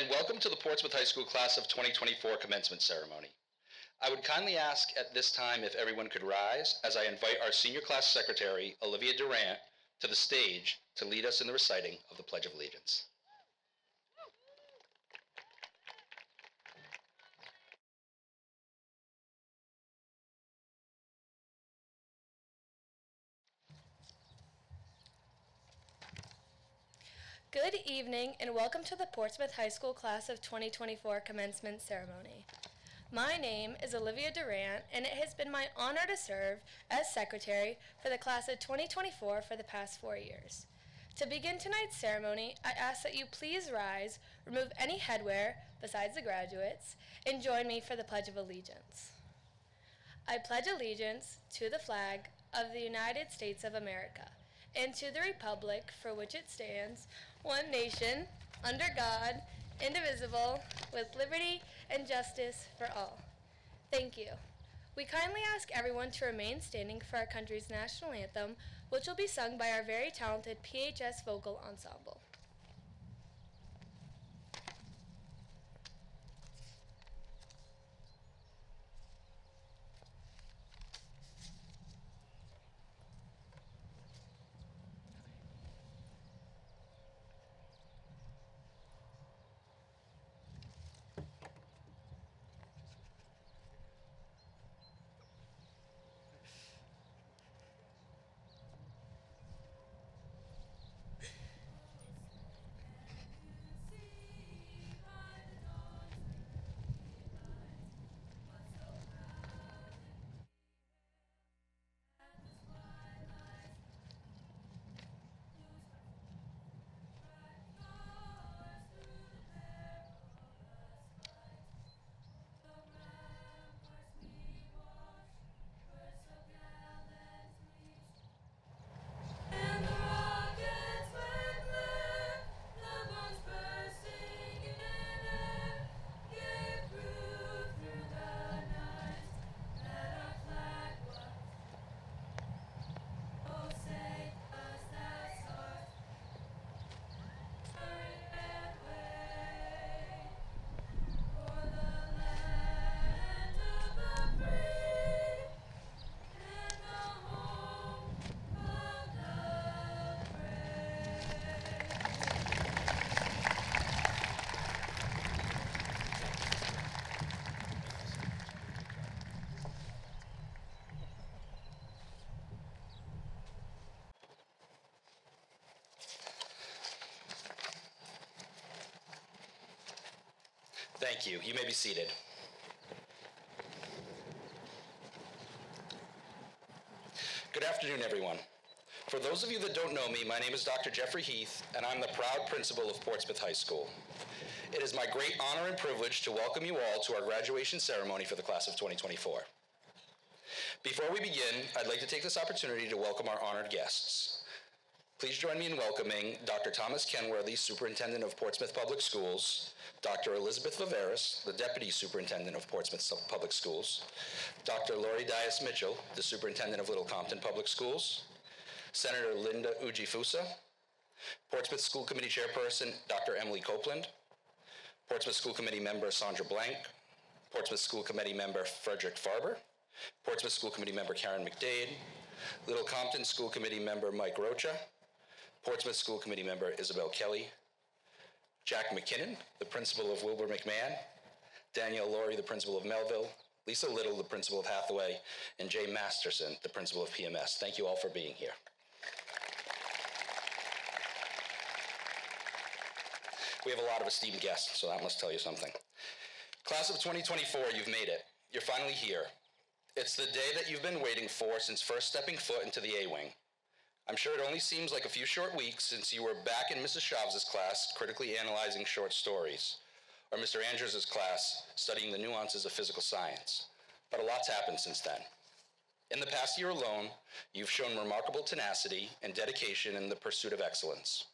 and welcome to the Portsmouth High School Class of 2024 Commencement Ceremony. I would kindly ask at this time if everyone could rise as I invite our Senior Class Secretary, Olivia Durant, to the stage to lead us in the reciting of the Pledge of Allegiance. Good evening and welcome to the Portsmouth High School Class of 2024 Commencement Ceremony. My name is Olivia Durant and it has been my honor to serve as Secretary for the Class of 2024 for the past 4 years. To begin tonight's ceremony, I ask that you please rise, remove any headwear besides the graduates, and join me for the Pledge of Allegiance. I pledge allegiance to the flag of the United States of America and to the republic for which it stands, one nation, under God, indivisible, with liberty and justice for all. Thank you. We kindly ask everyone to remain standing for our country's national anthem, which will be sung by our very talented PHS vocal ensemble. Thank you. You may be seated. Good afternoon, everyone. For those of you that don't know me, my name is Dr. Jeffrey Heath, and I'm the proud principal of Portsmouth High School. It is my great honor and privilege to welcome you all to our graduation ceremony for the class of 2024. Before we begin, I'd like to take this opportunity to welcome our honored guests. Please join me in welcoming Dr. Thomas Kenworthy, Superintendent of Portsmouth Public Schools, Dr. Elizabeth Viveris, the Deputy Superintendent of Portsmouth Public Schools, Dr. Lori Dias-Mitchell, the Superintendent of Little Compton Public Schools, Senator Linda Uji-Fusa, Portsmouth School Committee Chairperson, Dr. Emily Copeland, Portsmouth School Committee Member Sandra Blank, Portsmouth School Committee Member Frederick Farber, Portsmouth School Committee Member Karen McDade, Little Compton School Committee Member Mike Rocha, Portsmouth School Committee Member Isabel Kelly, Jack McKinnon, the principal of Wilbur McMahon, Danielle Laurie, the principal of Melville, Lisa Little, the principal of Hathaway, and Jay Masterson, the principal of PMS. Thank you all for being here. We have a lot of esteemed guests, so that must tell you something. Class of 2024, you've made it. You're finally here. It's the day that you've been waiting for since first stepping foot into the A-Wing. I'm sure it only seems like a few short weeks since you were back in Mrs. Shavs' class critically analyzing short stories, or Mr. Andrews' class studying the nuances of physical science. But a lot's happened since then. In the past year alone, you've shown remarkable tenacity and dedication in the pursuit of excellence.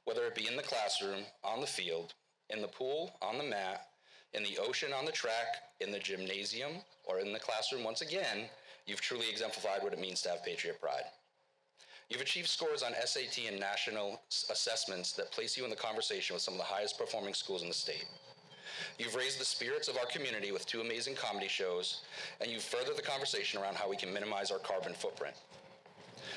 Whether it be in the classroom, on the field, in the pool, on the mat, in the ocean, on the track, in the gymnasium, or in the classroom once again, you've truly exemplified what it means to have patriot pride. You've achieved scores on SAT and national assessments that place you in the conversation with some of the highest performing schools in the state. You've raised the spirits of our community with 2 amazing comedy shows, and you've furthered the conversation around how we can minimize our carbon footprint.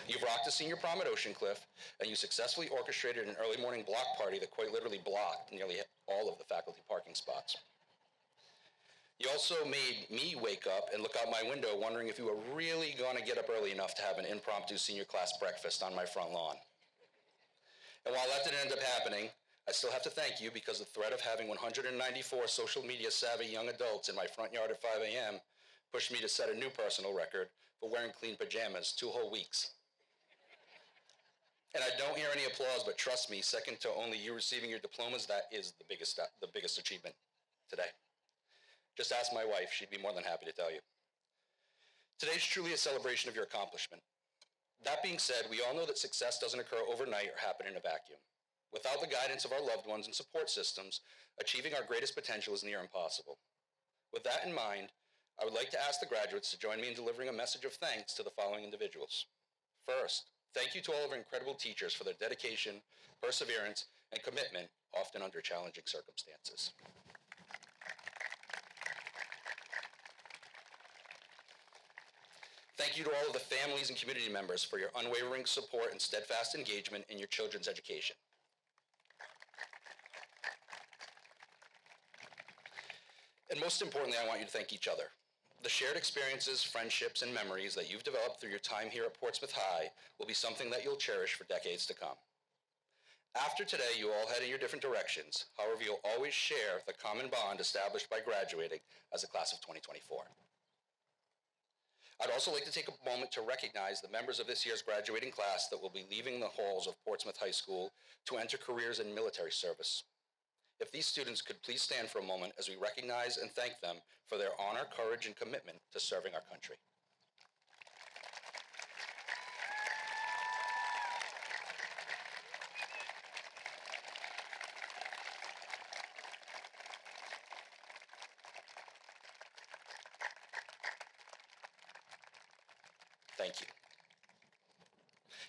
You've rocked a senior prom at Ocean Cliff, and you successfully orchestrated an early morning block party that quite literally blocked nearly all of the faculty parking spots. You also made me wake up and look out my window wondering if you were really going to get up early enough to have an impromptu senior class breakfast on my front lawn. And while that didn't end up happening, I still have to thank you because the threat of having 194 social media savvy young adults in my front yard at 5 a.m. pushed me to set a new personal record for wearing clean pajamas 2 whole weeks. And I don't hear any applause, but trust me, second to only you receiving your diplomas, that is the biggest achievement today. Just ask my wife, she'd be more than happy to tell you. Today's truly a celebration of your accomplishment. That being said, we all know that success doesn't occur overnight or happen in a vacuum. Without the guidance of our loved ones and support systems, achieving our greatest potential is near impossible. With that in mind, I would like to ask the graduates to join me in delivering a message of thanks to the following individuals. First, thank you to all of our incredible teachers for their dedication, perseverance, and commitment, often under challenging circumstances. Thank you to all of the families and community members for your unwavering support and steadfast engagement in your children's education. And most importantly, I want you to thank each other. The shared experiences, friendships, and memories that you've developed through your time here at Portsmouth High will be something that you'll cherish for decades to come. After today, you all head in your different directions. However, you'll always share the common bond established by graduating as a class of 2024. I'd also like to take a moment to recognize the members of this year's graduating class that will be leaving the halls of Portsmouth High School to enter careers in military service. If these students could please stand for a moment as we recognize and thank them for their honor, courage, and commitment to serving our country. Thank you.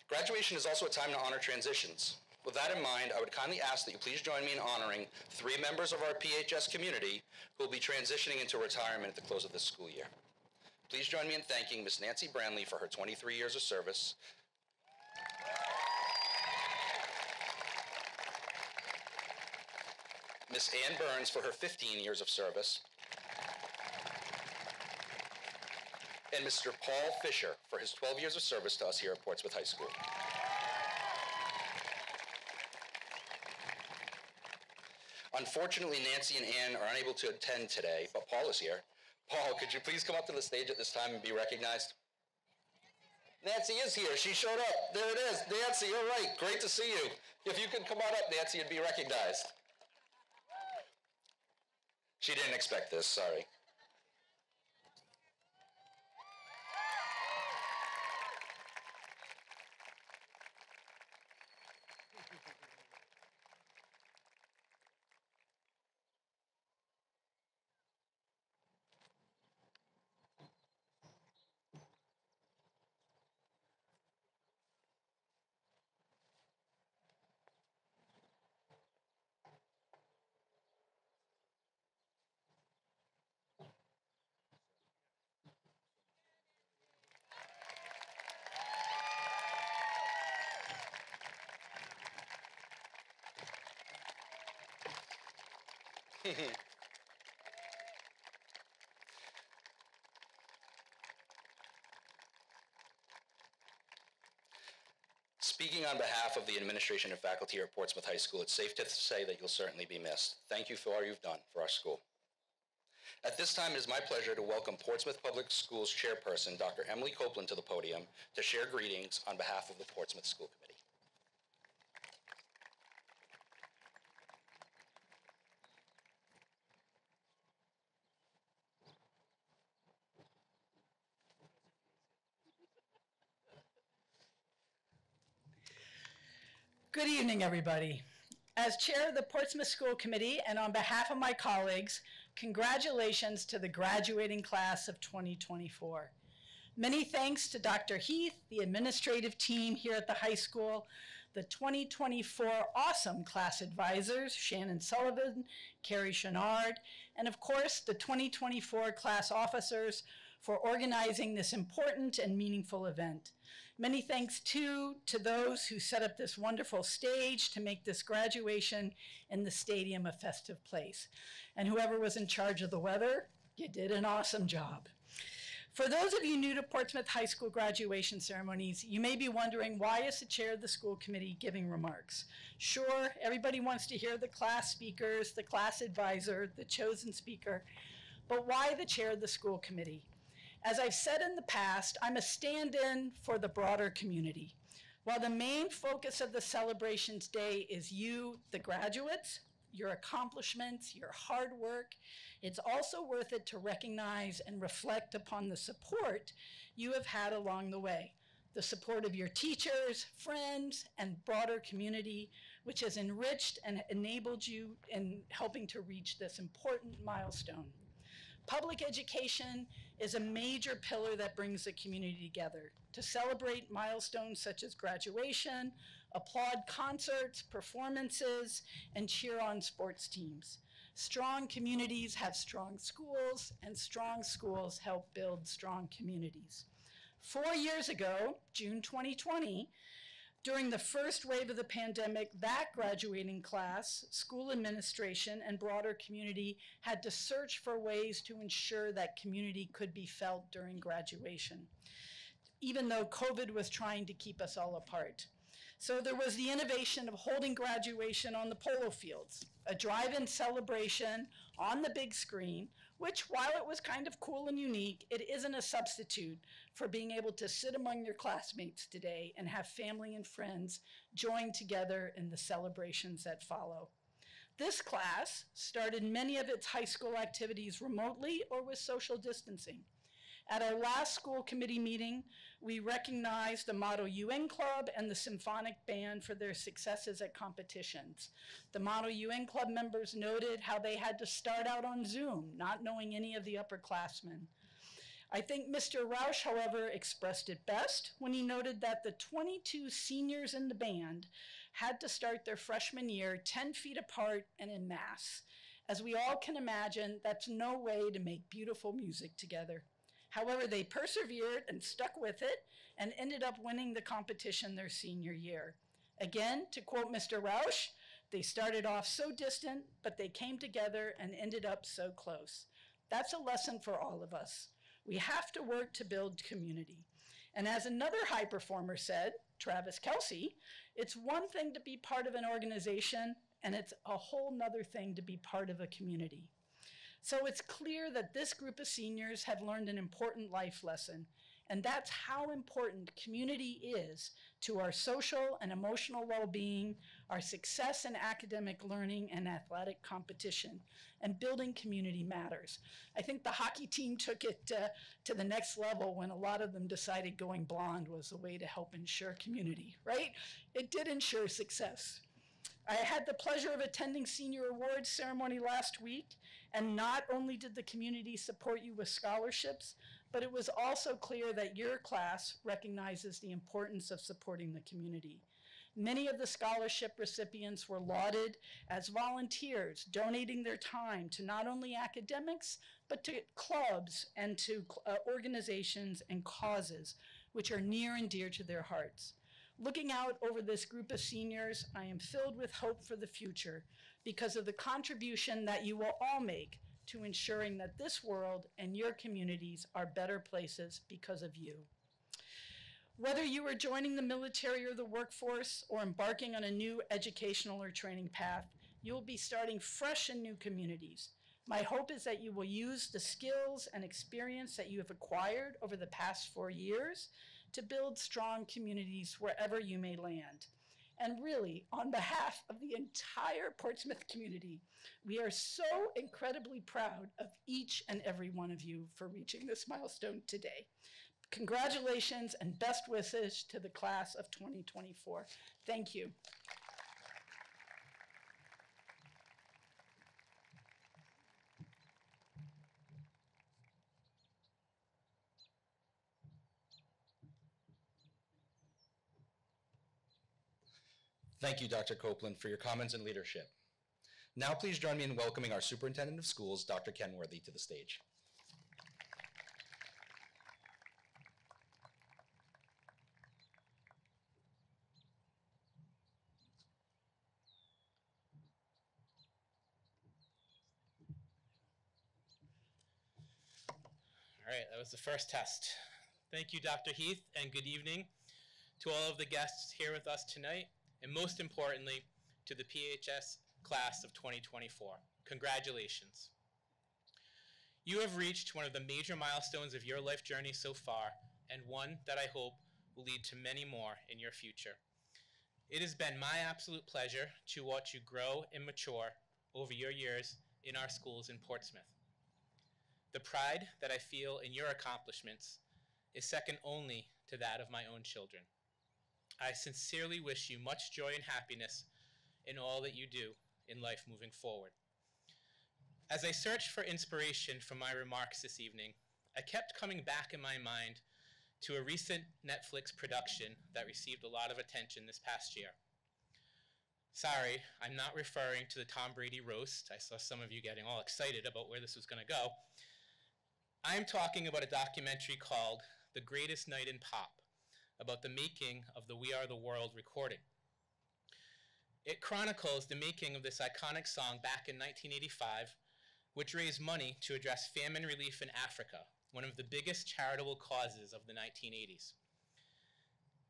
Graduation is also a time to honor transitions. With that in mind, I would kindly ask that you please join me in honoring 3 members of our PHS community who will be transitioning into retirement at the close of this school year. Please join me in thanking Ms. Nancy Branley for her 23 years of service, Ms. Ann Burns for her 15 years of service, and Mr. Paul Fisher for his 12 years of service to us here at Portsmouth High School. Unfortunately, Nancy and Ann are unable to attend today, but Paul is here. Paul, could you please come up to the stage at this time and be recognized? Nancy is here. She showed up. There it is. Nancy, you're right. Great to see you. If you could come on up, Nancy, and be recognized. She didn't expect this, sorry. Speaking on behalf of the administration and faculty here at Portsmouth High School, it's safe to say that you'll certainly be missed. Thank you for all you've done for our school. At this time, it is my pleasure to welcome Portsmouth Public Schools Chairperson, Dr. Emily Copeland, to the podium to share greetings on behalf of the Portsmouth School Committee. Good evening, everybody. As chair of the Portsmouth School Committee and on behalf of my colleagues, congratulations to the graduating class of 2024. Many thanks to Dr. Heath, the administrative team here at the high school, the 2024 awesome class advisors, Shannon Sullivan, Carrie Chenard, and of course, the 2024 class officers for organizing this important and meaningful event. Many thanks too to those who set up this wonderful stage to make this graduation in the stadium a festive place. And whoever was in charge of the weather, you did an awesome job. For those of you new to Portsmouth High School graduation ceremonies, you may be wondering, why is the chair of the school committee giving remarks? Sure, everybody wants to hear the class speakers, the class advisor, the chosen speaker, but why the chair of the school committee? As I've said in the past, I'm a stand-in for the broader community. While the main focus of the celebrations day is you, the graduates, your accomplishments, your hard work, it's also worth it to recognize and reflect upon the support you have had along the way. The support of your teachers, friends, and broader community, which has enriched and enabled you in helping to reach this important milestone. Public education is a major pillar that brings the community together to celebrate milestones such as graduation, applaud concerts, performances, and cheer on sports teams. Strong communities have strong schools, and strong schools help build strong communities. 4 years ago, June 2020, during the first wave of the pandemic, that graduating class, school administration, and broader community had to search for ways to ensure that community could be felt during graduation, even though COVID was trying to keep us all apart. So there was the innovation of holding graduation on the polo fields, a drive-in celebration on the big screen, which, while it was kind of cool and unique, it isn't a substitute for being able to sit among your classmates today and have family and friends join together in the celebrations that follow. This class started many of its high school activities remotely or with social distancing. At our last school committee meeting, we recognized the Model UN Club and the Symphonic Band for their successes at competitions. The Model UN Club members noted how they had to start out on Zoom, not knowing any of the upperclassmen. I think Mr. Rausch, however, expressed it best when he noted that the 22 seniors in the band had to start their freshman year 10 feet apart and en masse. As we all can imagine, that's no way to make beautiful music together. However, they persevered and stuck with it and ended up winning the competition their senior year. Again, to quote Mr. Rausch, they started off so distant, but they came together and ended up so close. That's a lesson for all of us. We have to work to build community. And as another high performer said, Travis Kelsey, it's one thing to be part of an organization, and it's a whole nother thing to be part of a community. So it's clear that this group of seniors have learned an important life lesson, and that's how important community is to our social and emotional well-being, our success in academic learning and athletic competition, and building community matters. I think the hockey team took it to the next level when a lot of them decided going blonde was a way to help ensure community, right? It did ensure success. I had the pleasure of attending senior awards ceremony last week, and not only did the community support you with scholarships, but it was also clear that your class recognizes the importance of supporting the community. Many of the scholarship recipients were lauded as volunteers, donating their time to not only academics, but to clubs and to organizations and causes which are near and dear to their hearts. Looking out over this group of seniors, I am filled with hope for the future because of the contribution that you will all make to ensuring that this world and your communities are better places because of you. Whether you are joining the military or the workforce or embarking on a new educational or training path, you will be starting fresh in new communities. My hope is that you will use the skills and experience that you have acquired over the past 4 years to build strong communities wherever you may land. And really, on behalf of the entire Portsmouth community, we are so incredibly proud of each and every one of you for reaching this milestone today. Congratulations and best wishes to the class of 2024. Thank you. Thank you, Dr. Copeland, for your comments and leadership. Now please join me in welcoming our Superintendent of Schools, Dr. Kenworthy, to the stage. All right, that was the first test. Thank you, Dr. Heath, and good evening to all of the guests here with us tonight, and most importantly, to the PHS class of 2024. Congratulations. You have reached one of the major milestones of your life journey so far, and one that I hope will lead to many more in your future. It has been my absolute pleasure to watch you grow and mature over your years in our schools in Portsmouth. The pride that I feel in your accomplishments is second only to that of my own children. I sincerely wish you much joy and happiness in all that you do in life moving forward. As I searched for inspiration for my remarks this evening, I kept coming back in my mind to a recent Netflix production that received a lot of attention this past year. Sorry, I'm not referring to the Tom Brady roast. I saw some of you getting all excited about where this was going to go. I'm talking about a documentary called The Greatest Night in Pop, about the making of the We Are the World recording. It chronicles the making of this iconic song back in 1985, which raised money to address famine relief in Africa, one of the biggest charitable causes of the 1980s.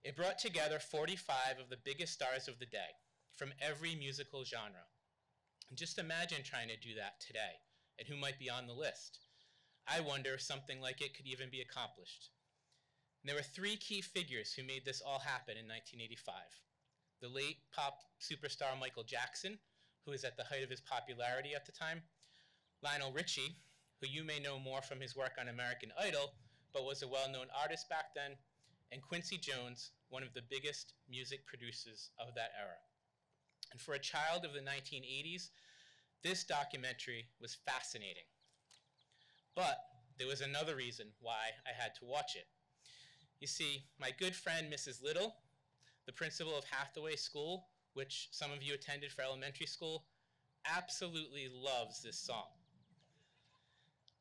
It brought together 45 of the biggest stars of the day from every musical genre. And just imagine trying to do that today, and who might be on the list. I wonder if something like it could even be accomplished. And there were three key figures who made this all happen in 1985. The late pop superstar Michael Jackson, who was at the height of his popularity at the time, Lionel Richie, who you may know more from his work on American Idol, but was a well-known artist back then, and Quincy Jones, one of the biggest music producers of that era. And for a child of the 1980s, this documentary was fascinating. But there was another reason why I had to watch it. You see, my good friend Mrs. Little, the principal of Hathaway School, which some of you attended for elementary school, absolutely loves this song.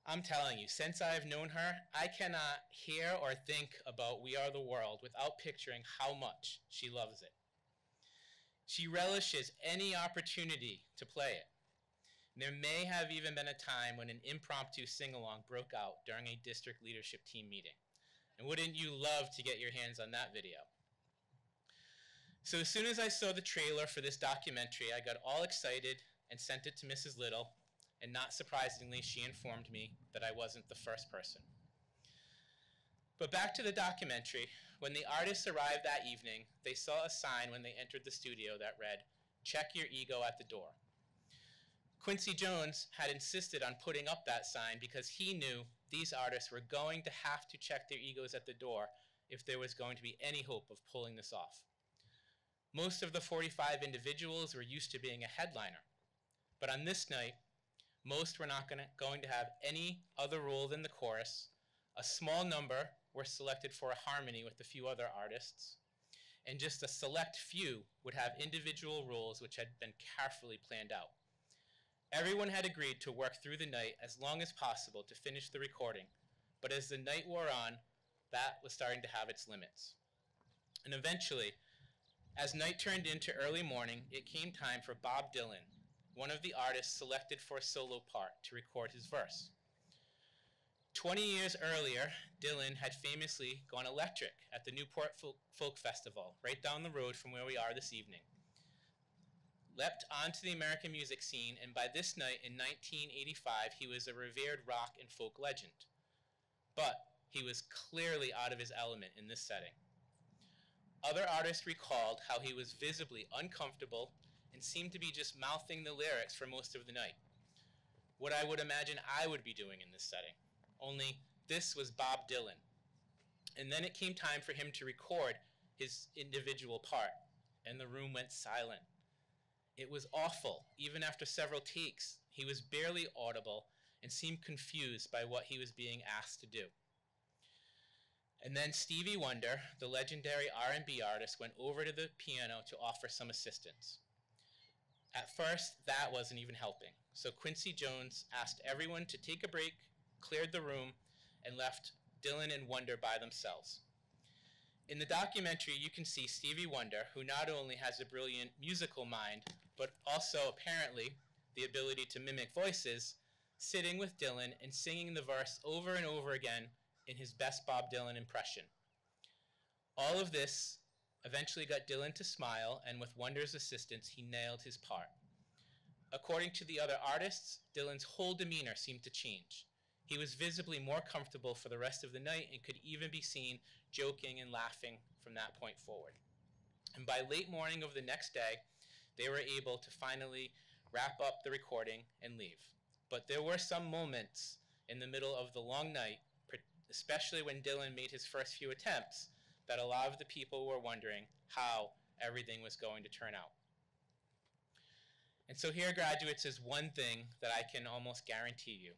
I'm telling you, since I've known her, I cannot hear or think about We Are the World without picturing how much she loves it. She relishes any opportunity to play it. There may have even been a time when an impromptu sing-along broke out during a district leadership team meeting. And wouldn't you love to get your hands on that video? So as soon as I saw the trailer for this documentary, I got all excited and sent it to Mrs. Little, and not surprisingly, she informed me that I wasn't the first person. But back to the documentary, when the artists arrived that evening, they saw a sign when they entered the studio that read, "Check your ego at the door." Quincy Jones had insisted on putting up that sign because he knew these artists were going to have to check their egos at the door if there was going to be any hope of pulling this off. Most of the 45 individuals were used to being a headliner, but on this night, most were not going to have any other role than the chorus. A small number were selected for a harmony with a few other artists, and just a select few would have individual roles which had been carefully planned out. Everyone had agreed to work through the night as long as possible to finish the recording, but as the night wore on, that was starting to have its limits. And eventually, as night turned into early morning, it came time for Bob Dylan, one of the artists selected for a solo part, to record his verse. 20 years earlier, Dylan had famously gone electric at the Newport Folk Festival, right down the road from where we are this evening. Leapt onto the American music scene, and by this night in 1985, he was a revered rock and folk legend. But he was clearly out of his element in this setting. Other artists recalled how he was visibly uncomfortable and seemed to be just mouthing the lyrics for most of the night. What I would imagine I would be doing in this setting. Only this was Bob Dylan. And then it came time for him to record his individual part, and the room went silent. It was awful. Even after several takes, he was barely audible and seemed confused by what he was being asked to do. And then Stevie Wonder, the legendary R&B artist, went over to the piano to offer some assistance. At first, that wasn't even helping. So Quincy Jones asked everyone to take a break, cleared the room, and left Dylan and Wonder by themselves. In the documentary, you can see Stevie Wonder, who not only has a brilliant musical mind, but also apparently the ability to mimic voices, sitting with Dylan and singing the verse over and over again in his best Bob Dylan impression. All of this eventually got Dylan to smile, and with Wonder's assistance, he nailed his part. According to the other artists, Dylan's whole demeanor seemed to change. He was visibly more comfortable for the rest of the night and could even be seen joking and laughing from that point forward. And by late morning of the next day, they were able to finally wrap up the recording and leave. But there were some moments in the middle of the long night, especially when Dylan made his first few attempts, that a lot of the people were wondering how everything was going to turn out. And so here, graduates, is one thing that I can almost guarantee you.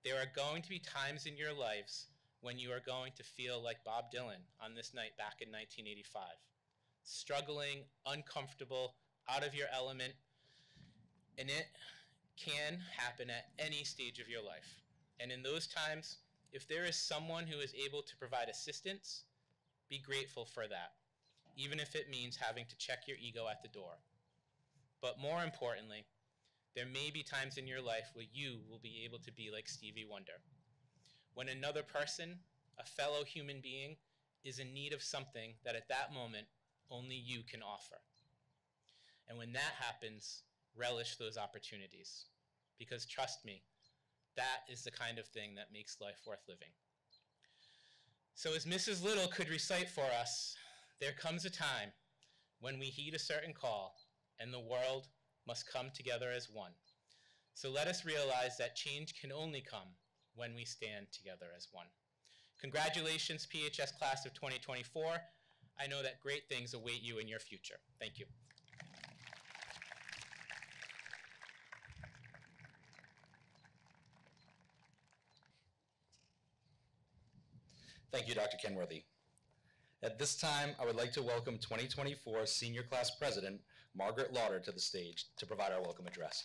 There are going to be times in your lives when you are going to feel like Bob Dylan on this night back in 1985. Struggling, uncomfortable, out of your element, and it can happen at any stage of your life. And in those times, if there is someone who is able to provide assistance, be grateful for that, even if it means having to check your ego at the door. But more importantly, there may be times in your life where you will be able to be like Stevie Wonder. When another person, a fellow human being, is in need of something that at that moment only you can offer. And when that happens, relish those opportunities. Because trust me, that is the kind of thing that makes life worth living. So as Mrs. Little could recite for us, there comes a time when we heed a certain call and the world must come together as one. So let us realize that change can only come when we stand together as one. Congratulations, PHS class of 2024. I know that great things await you in your future. Thank you. Thank you, Dr. Kenworthy. At this time, I would like to welcome 2024 Senior Class President, Margaret Lauder, to the stage to provide our welcome address.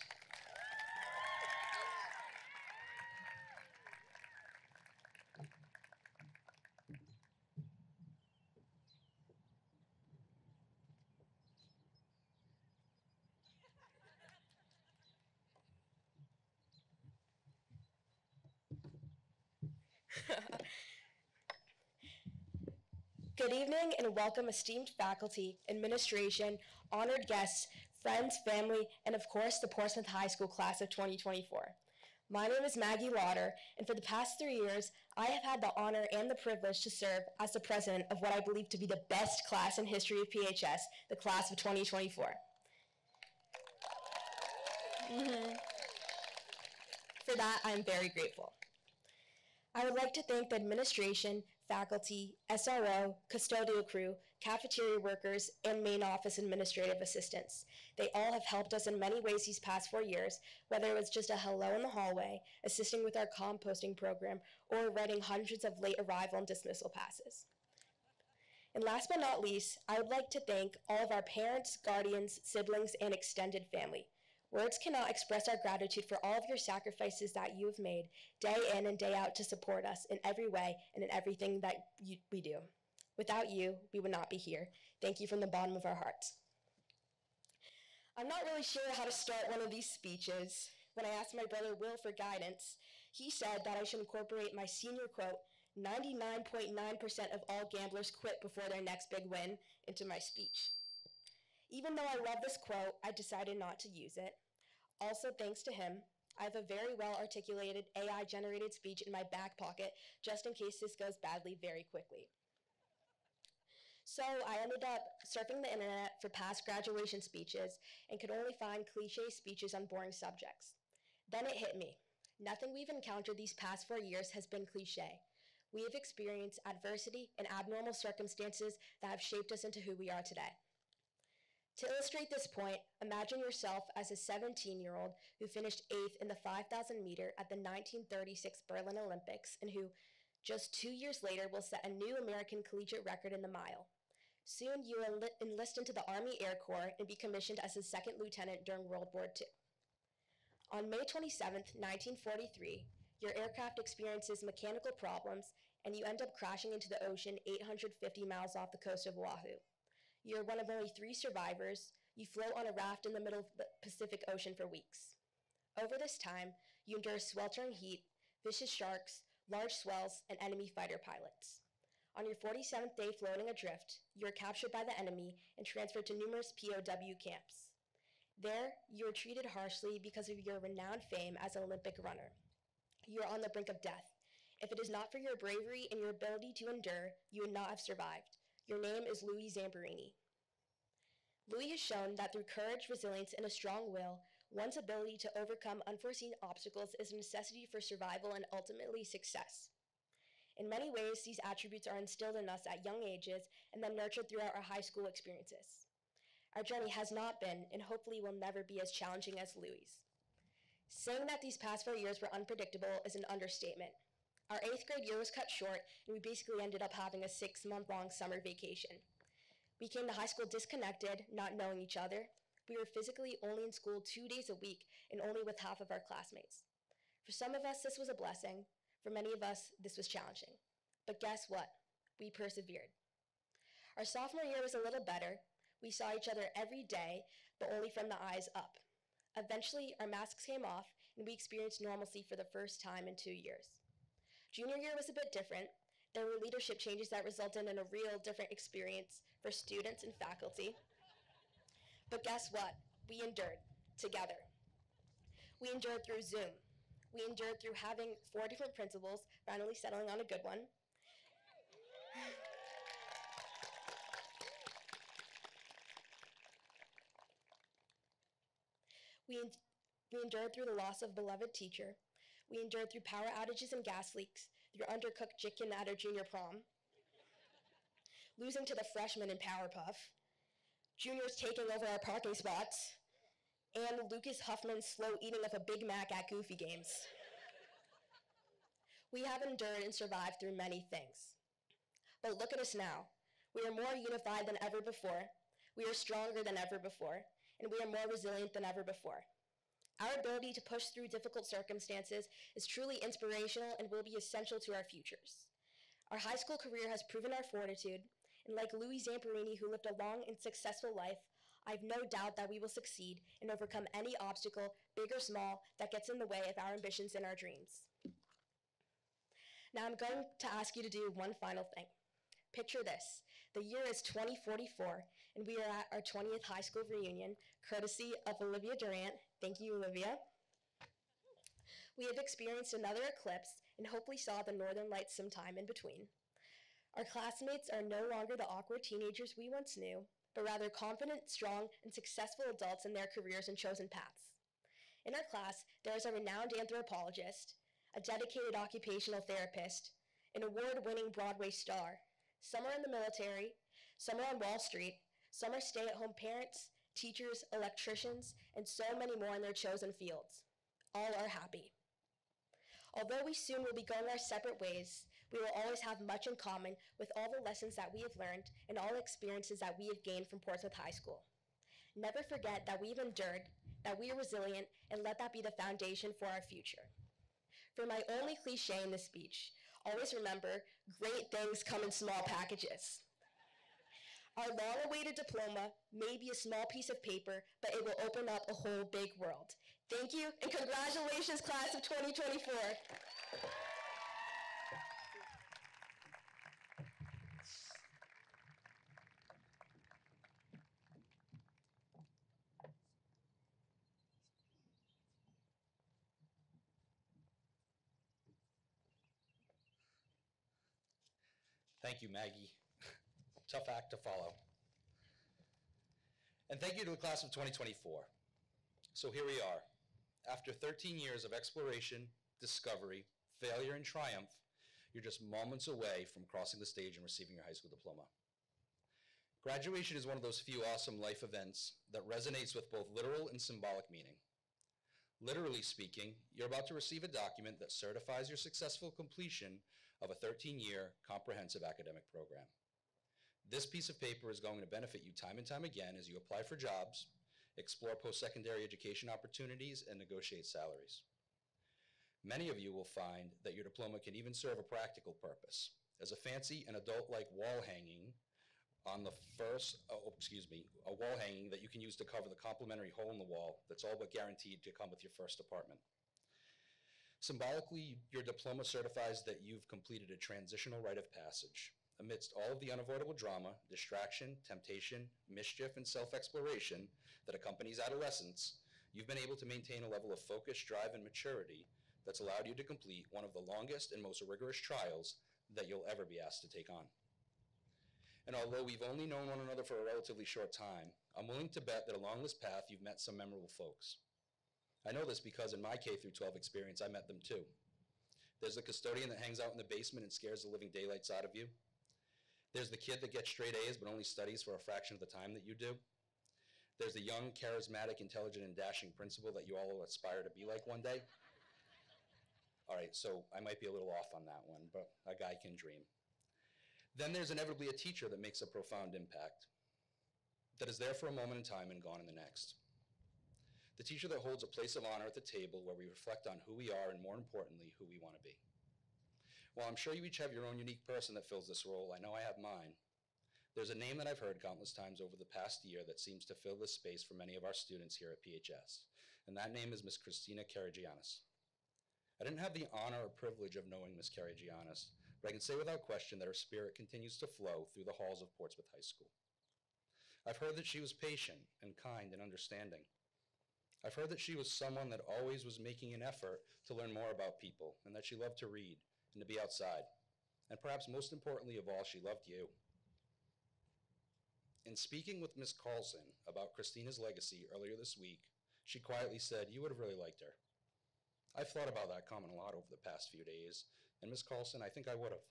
Good evening and welcome, esteemed faculty, administration, honored guests, friends, family, and of course the Portsmouth High School class of 2024. My name is Maggie Lauder, and for the past 3 years, I have had the honor and the privilege to serve as the president of what I believe to be the best class in history of PHS, the class of 2024. For that, I am very grateful. I would like to thank the administration, faculty, SRO, custodial crew, cafeteria workers, and main office administrative assistants. They all have helped us in many ways these past 4 years, whether it was just a hello in the hallway, assisting with our composting program, or writing hundreds of late arrival and dismissal passes. And last but not least, I would like to thank all of our parents, guardians, siblings, and extended family. Words cannot express our gratitude for all of your sacrifices that you have made day in and day out to support us in every way and in everything that we do. Without you, we would not be here. Thank you from the bottom of our hearts. I'm not really sure how to start one of these speeches. When I asked my brother Will for guidance, he said that I should incorporate my senior quote, 99.9% of all gamblers quit before their next big win, into my speech. Even though I love this quote, I decided not to use it. Also, thanks to him, I have a very well-articulated AI-generated speech in my back pocket, just in case this goes badly very quickly. So I ended up surfing the internet for past graduation speeches and could only find cliche speeches on boring subjects. Then it hit me. Nothing we've encountered these past 4 years has been cliche. We have experienced adversity and abnormal circumstances that have shaped us into who we are today. To illustrate this point, imagine yourself as a 17-year-old who finished 8th in the 5,000 meter at the 1936 Berlin Olympics and who Just 2 years later will set a new American collegiate record in the mile. Soon you will enlist into the Army Air Corps and be commissioned as a second lieutenant during World War II. On May 27, 1943, your aircraft experiences mechanical problems and you end up crashing into the ocean 850 miles off the coast of Oahu. You're one of only 3 survivors. You float on a raft in the middle of the Pacific Ocean for weeks. Over this time, you endure sweltering heat, vicious sharks, large swells, and enemy fighter pilots. On your 47th day floating adrift, you are captured by the enemy and transferred to numerous POW camps. There, you are treated harshly because of your renowned fame as an Olympic runner. You are on the brink of death. If it is not for your bravery and your ability to endure, you would not have survived. Your name is Louis Zamperini. Louis has shown that through courage, resilience, and a strong will, one's ability to overcome unforeseen obstacles is a necessity for survival and ultimately success. In many ways, these attributes are instilled in us at young ages and then nurtured throughout our high school experiences. Our journey has not been, and hopefully will never be, as challenging as Louis'. Saying that these past 4 years were unpredictable is an understatement. Our 8th grade year was cut short, and we basically ended up having a 6-month-long summer vacation. We came to high school disconnected, not knowing each other. We were physically only in school 2 days a week and only with half of our classmates. For some of us, this was a blessing. For many of us, this was challenging. But guess what? We persevered. Our sophomore year was a little better. We saw each other every day, but only from the eyes up. Eventually, our masks came off, and we experienced normalcy for the first time in 2 years. Junior year was a bit different. There were leadership changes that resulted in a real different experience for students and faculty. But guess what? We endured together. We endured through Zoom. We endured through having 4 different principals, finally settling on a good one. We endured through the loss of a beloved teacher. We endured through power outages and gas leaks, through undercooked chicken at our junior prom, losing to the freshmen in Powerpuff, juniors taking over our parking spots, and Lucas Huffman's slow eating of a Big Mac at Goofy Games. We have endured and survived through many things. But look at us now. We are more unified than ever before. We are stronger than ever before. And we are more resilient than ever before. Our ability to push through difficult circumstances is truly inspirational and will be essential to our futures. Our high school career has proven our fortitude, and like Louis Zamperini, who lived a long and successful life, I have no doubt that we will succeed and overcome any obstacle, big or small, that gets in the way of our ambitions and our dreams. Now I'm going to ask you to do one final thing. Picture this. The year is 2044, and we are at our 20th high school reunion, courtesy of Olivia Durant. Thank you, Olivia. We have experienced another eclipse and hopefully saw the northern lights sometime in between. Our classmates are no longer the awkward teenagers we once knew, but rather confident, strong, and successful adults in their careers and chosen paths. In our class, there is a renowned anthropologist, a dedicated occupational therapist, an award-winning Broadway star. Some are in the military, some are on Wall Street, some are stay-at-home parents, teachers, electricians, and so many more in their chosen fields. All are happy. Although we soon will be going our separate ways, we will always have much in common with all the lessons that we have learned and all the experiences that we have gained from Portsmouth High School. Never forget that we've endured, that we are resilient, and let that be the foundation for our future. For my only cliche in this speech, always remember, great things come in small packages. Our long-awaited diploma may be a small piece of paper, but it will open up a whole big world. Thank you, and congratulations, class of 2024. Thank you, Maggie. Tough act to follow. And thank you to the class of 2024. So here we are. After 13 years of exploration, discovery, failure, and triumph, you're just moments away from crossing the stage and receiving your high school diploma. Graduation is one of those few awesome life events that resonates with both literal and symbolic meaning. Literally speaking, you're about to receive a document that certifies your successful completion of a 13-year comprehensive academic program. This piece of paper is going to benefit you time and time again as you apply for jobs, explore post-secondary education opportunities, and negotiate salaries. Many of you will find that your diploma can even serve a practical purpose as a fancy and adult-like wall hanging on the a wall hanging that you can use to cover the complimentary hole in the wall that's all but guaranteed to come with your first apartment. Symbolically, your diploma certifies that you've completed a transitional rite of passage. Amidst all of the unavoidable drama, distraction, temptation, mischief, and self-exploration that accompanies adolescence, you've been able to maintain a level of focus, drive, and maturity that's allowed you to complete one of the longest and most rigorous trials that you'll ever be asked to take on. And although we've only known one another for a relatively short time, I'm willing to bet that along this path you've met some memorable folks. I know this because in my K-12 experience, I met them too. There's the custodian that hangs out in the basement and scares the living daylights out of you. There's the kid that gets straight A's but only studies for a fraction of the time that you do. There's the young, charismatic, intelligent, and dashing principal that you all will aspire to be like one day. All right, so I might be a little off on that one, but a guy can dream. Then there's inevitably a teacher that makes a profound impact, that is there for a moment in time and gone in the next. The teacher that holds a place of honor at the table where we reflect on who we are and, more importantly, who we want to be. While I'm sure you each have your own unique person that fills this role, I know I have mine. There's a name that I've heard countless times over the past year that seems to fill this space for many of our students here at PHS, and that name is Ms. Christina Karagianis. I didn't have the honor or privilege of knowing Ms. Karagianis, but I can say without question that her spirit continues to flow through the halls of Portsmouth High School. I've heard that she was patient and kind and understanding. I've heard that she was someone that always was making an effort to learn more about people and that she loved to read and to be outside. And perhaps most importantly of all, she loved you. In speaking with Ms. Carlson about Christina's legacy earlier this week, she quietly said, "You would have really liked her." I've thought about that comment a lot over the past few days, and Ms. Carlson, I think I would have.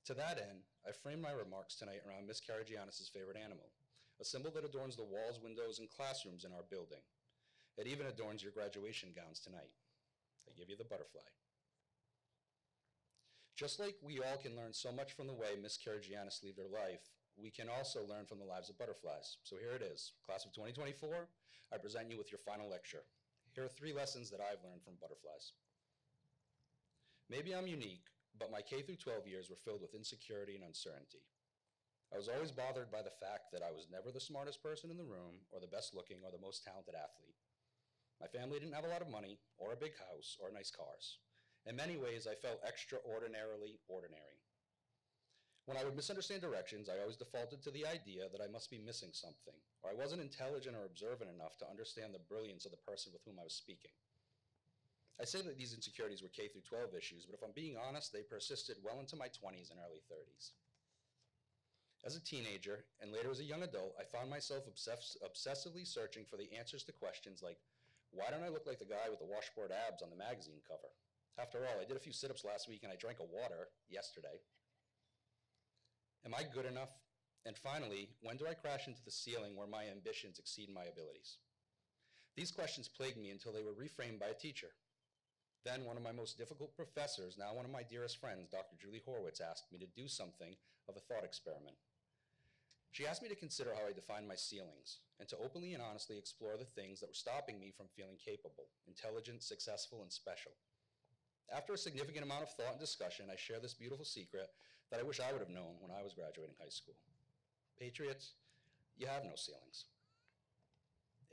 To that end, I framed my remarks tonight around Ms. Karagianis' favorite animal, a symbol that adorns the walls, windows, and classrooms in our building. It even adorns your graduation gowns tonight. I give you the butterfly. Just like we all can learn so much from the way Ms. Karagianis lived her life, we can also learn from the lives of butterflies. So here it is. Class of 2024, I present you with your final lecture. Here are 3 lessons that I've learned from butterflies. Maybe I'm unique, but my K-12 years were filled with insecurity and uncertainty. I was always bothered by the fact that I was never the smartest person in the room, or the best looking, or the most talented athlete. My family didn't have a lot of money, or a big house, or nice cars. In many ways, I felt extraordinarily ordinary. When I would misunderstand directions, I always defaulted to the idea that I must be missing something, or I wasn't intelligent or observant enough to understand the brilliance of the person with whom I was speaking. I say that these insecurities were K-12 issues, but if I'm being honest, they persisted well into my 20s and early 30s. As a teenager, and later as a young adult, I found myself obsessively searching for the answers to questions like, why don't I look like the guy with the washboard abs on the magazine cover? After all, I did a few sit-ups last week and I drank a water yesterday. Am I good enough? And finally, when do I crash into the ceiling where my ambitions exceed my abilities? These questions plagued me until they were reframed by a teacher. Then one of my most difficult professors, now one of my dearest friends, Dr. Julie Horwitz, asked me to do something of a thought experiment. She asked me to consider how I defined my ceilings and to openly and honestly explore the things that were stopping me from feeling capable, intelligent, successful, and special. After a significant amount of thought and discussion, I share this beautiful secret that I wish I would have known when I was graduating high school. Patriots, you have no ceilings.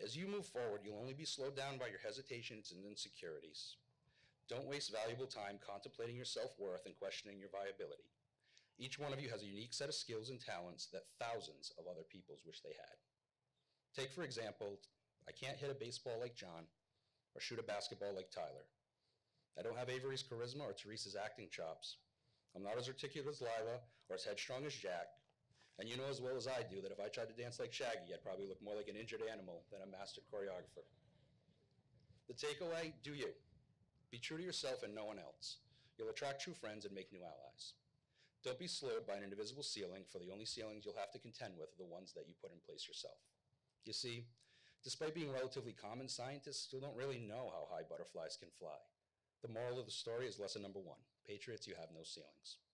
As you move forward, you'll only be slowed down by your hesitations and insecurities. Don't waste valuable time contemplating your self-worth and questioning your viability. Each one of you has a unique set of skills and talents that thousands of other people wish they had. Take, for example, I can't hit a baseball like John or shoot a basketball like Tyler. I don't have Avery's charisma or Teresa's acting chops. I'm not as articulate as Lila or as headstrong as Jack. And you know as well as I do that if I tried to dance like Shaggy, I'd probably look more like an injured animal than a master choreographer. The takeaway, do you. Be true to yourself and no one else. You'll attract true friends and make new allies. Don't be slowed by an invisible ceiling, for the only ceilings you'll have to contend with are the ones that you put in place yourself. You see, despite being relatively common, scientists still don't really know how high butterflies can fly. The moral of the story is lesson number 1. Patriots, you have no ceilings.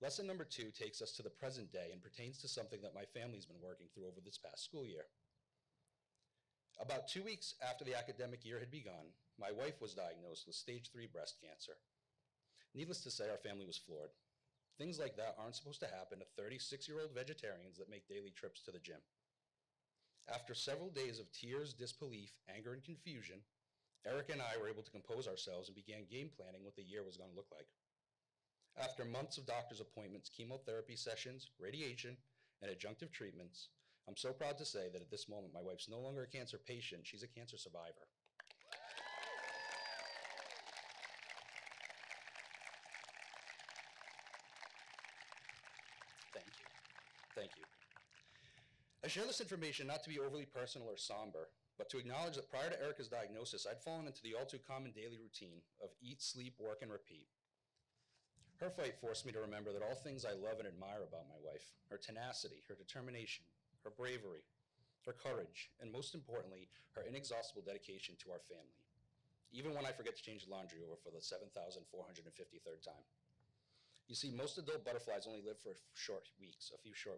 Lesson number 2 takes us to the present day and pertains to something that my family's been working through over this past school year. About 2 weeks after the academic year had begun, my wife was diagnosed with stage 3 breast cancer. Needless to say, our family was floored. Things like that aren't supposed to happen to 36-year-old vegetarians that make daily trips to the gym. After several days of tears, disbelief, anger, and confusion, Erica and I were able to compose ourselves and began game planning what the year was going to look like. After months of doctor's appointments, chemotherapy sessions, radiation, and adjunctive treatments, I'm so proud to say that at this moment, my wife's no longer a cancer patient, she's a cancer survivor. Thank you. I share this information not to be overly personal or somber, but to acknowledge that prior to Erica's diagnosis, I'd fallen into the all too common daily routine of eat, sleep, work, and repeat. Her fight forced me to remember that all things I love and admire about my wife, her tenacity, her determination, her bravery, her courage, and most importantly, her inexhaustible dedication to our family, even when I forget to change the laundry over for the 7,453rd time. You see, most adult butterflies only live for a few short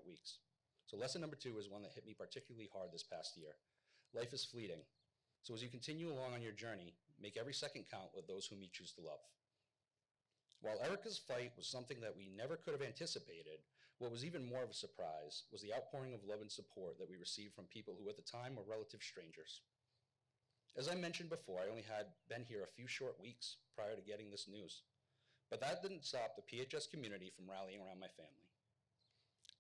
weeks. So lesson number 2 is one that hit me particularly hard this past year. Life is fleeting. So as you continue along on your journey, make every second count with those whom you choose to love. While Erica's fight was something that we never could have anticipated, what was even more of a surprise was the outpouring of love and support that we received from people who at the time were relative strangers. As I mentioned before, I only had been here a few short weeks prior to getting this news. But that didn't stop the PHS community from rallying around my family.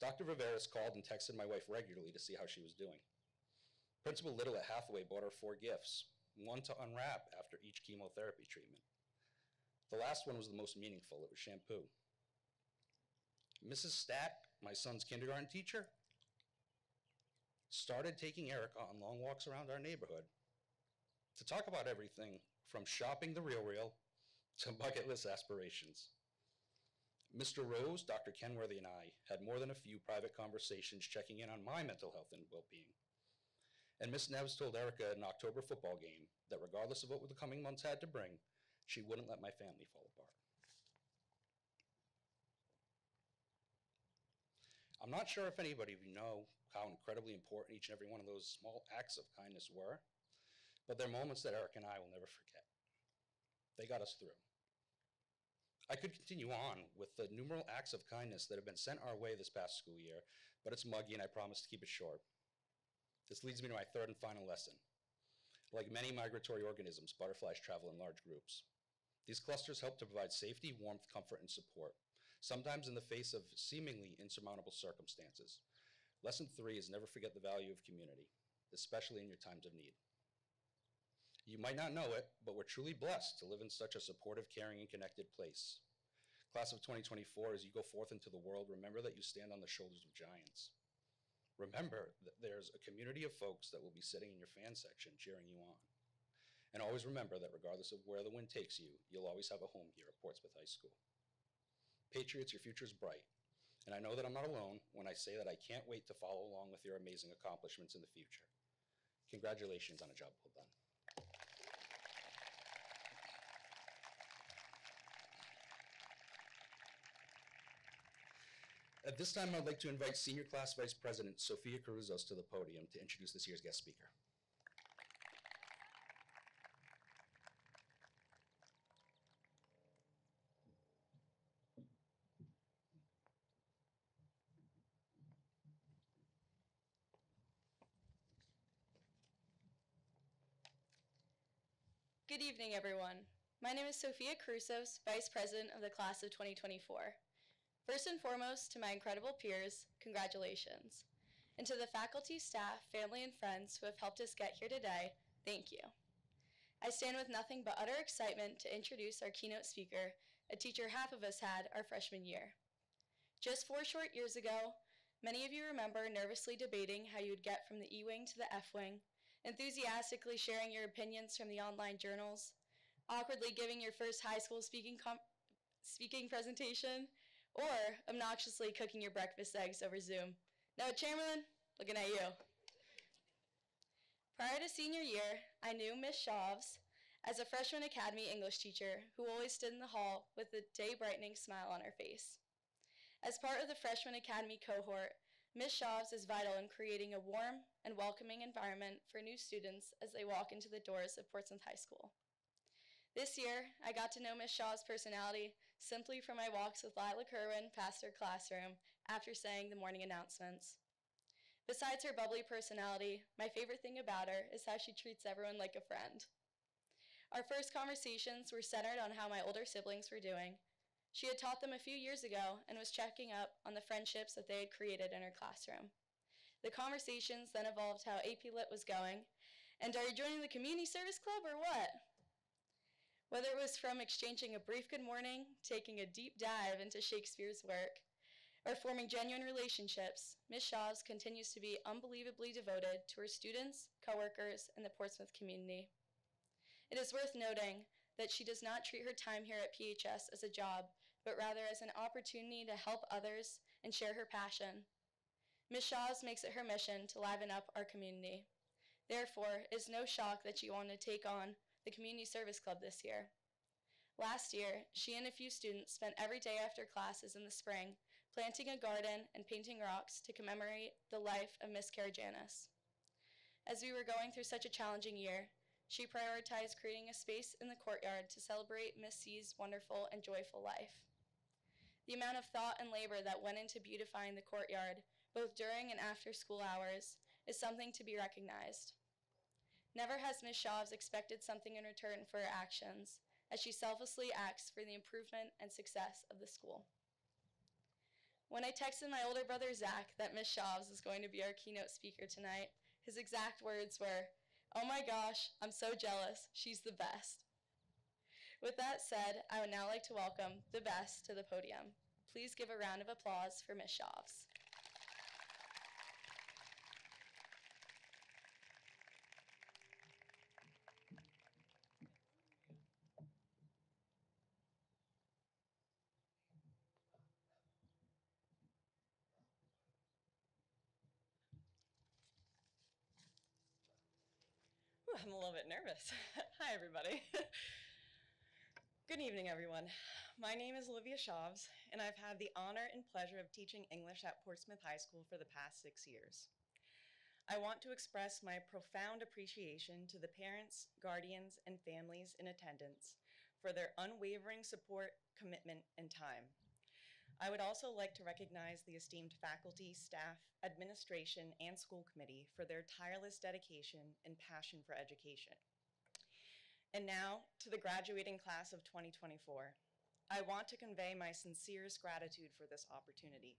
Dr. Viveris called and texted my wife regularly to see how she was doing. Principal Little at Hathaway bought her 4 gifts, one to unwrap after each chemotherapy treatment. The last one was the most meaningful. It was shampoo. Mrs. Stack, my son's kindergarten teacher, started taking Erica on long walks around our neighborhood to talk about everything from shopping the real to bucket list aspirations. Mr. Rose, Dr. Kenworthy, and I had more than a few private conversations checking in on my mental health and well-being. And Miss Neves told Erica at an October football game that regardless of what the coming months had to bring, she wouldn't let my family fall apart. I'm not sure if anybody of you know how incredibly important each and every one of those small acts of kindness were, but they're moments that Erica and I will never forget. They got us through. I could continue on with the numerous acts of kindness that have been sent our way this past school year, but it's muggy and I promise to keep it short. This leads me to my 3rd and final lesson. Like many migratory organisms, butterflies travel in large groups. These clusters help to provide safety, warmth, comfort, and support, sometimes in the face of seemingly insurmountable circumstances. Lesson 3 is never forget the value of community, especially in your times of need. You might not know it, but we're truly blessed to live in such a supportive, caring, and connected place. Class of 2024, as you go forth into the world, remember that you stand on the shoulders of giants. Remember that there's a community of folks that will be sitting in your fan section cheering you on. And always remember that regardless of where the wind takes you, you'll always have a home here at Portsmouth High School. Patriots, your future is bright. And I know that I'm not alone when I say that I can't wait to follow along with your amazing accomplishments in the future. Congratulations on a job well done. At this time, I'd like to invite Senior Class Vice President Sophia Caruzos to the podium to introduce this year's guest speaker. Good evening, everyone. My name is Sophia Caruzos, Vice President of the Class of 2024. First and foremost, to my incredible peers, congratulations. And to the faculty, staff, family, and friends who have helped us get here today, thank you. I stand with nothing but utter excitement to introduce our keynote speaker, a teacher half of us had our freshman year. Just 4 short years ago, many of you remember nervously debating how you would get from the E-wing to the F-wing, enthusiastically sharing your opinions from the online journals, awkwardly giving your first high school speaking presentation, or obnoxiously cooking your breakfast eggs over Zoom. Now, Chamberlain, looking at you. Prior to senior year, I knew Ms. Shavs as a freshman academy English teacher who always stood in the hall with a day-brightening smile on her face. As part of the freshman academy cohort, Ms. Shavs is vital in creating a warm and welcoming environment for new students as they walk into the doors of Portsmouth High School. This year, I got to know Ms. Shavs' personality simply from my walks with Lila Kerwin past her classroom after saying the morning announcements. Besides her bubbly personality, my favorite thing about her is how she treats everyone like a friend. Our first conversations were centered on how my older siblings were doing. She had taught them a few years ago and was checking up on the friendships that they had created in her classroom. The conversations then evolved how AP Lit was going, and are you joining the community service club or what? Whether it was from exchanging a brief good morning, taking a deep dive into Shakespeare's work, or forming genuine relationships, Ms. Shavs continues to be unbelievably devoted to her students, coworkers, and the Portsmouth community. It is worth noting that she does not treat her time here at PHS as a job, but rather as an opportunity to help others and share her passion. Ms. Shavs makes it her mission to liven up our community. Therefore, it is no shock that she wanted to take on the Community Service Club this year. Last year, she and a few students spent every day after classes in the spring planting a garden and painting rocks to commemorate the life of Miss Karajanis. As we were going through such a challenging year, she prioritized creating a space in the courtyard to celebrate Miss C's wonderful and joyful life. The amount of thought and labor that went into beautifying the courtyard, both during and after school hours, is something to be recognized. Never has Ms. Shavs expected something in return for her actions, as she selflessly acts for the improvement and success of the school. When I texted my older brother Zach that Ms. Shavs is going to be our keynote speaker tonight, his exact words were, "Oh my gosh, I'm so jealous, she's the best." With that said, I would now like to welcome the best to the podium. Please give a round of applause for Ms. Shavs. Ooh, I'm a little bit nervous. Hi, everybody. Good evening, everyone. My name is Olivia Shavs, and I've had the honor and pleasure of teaching English at Portsmouth High School for the past 6 years. I want to express my profound appreciation to the parents, guardians, and families in attendance for their unwavering support, commitment, and time. I would also like to recognize the esteemed faculty, staff, administration, and school committee for their tireless dedication and passion for education. And now, to the graduating class of 2024, I want to convey my sincerest gratitude for this opportunity.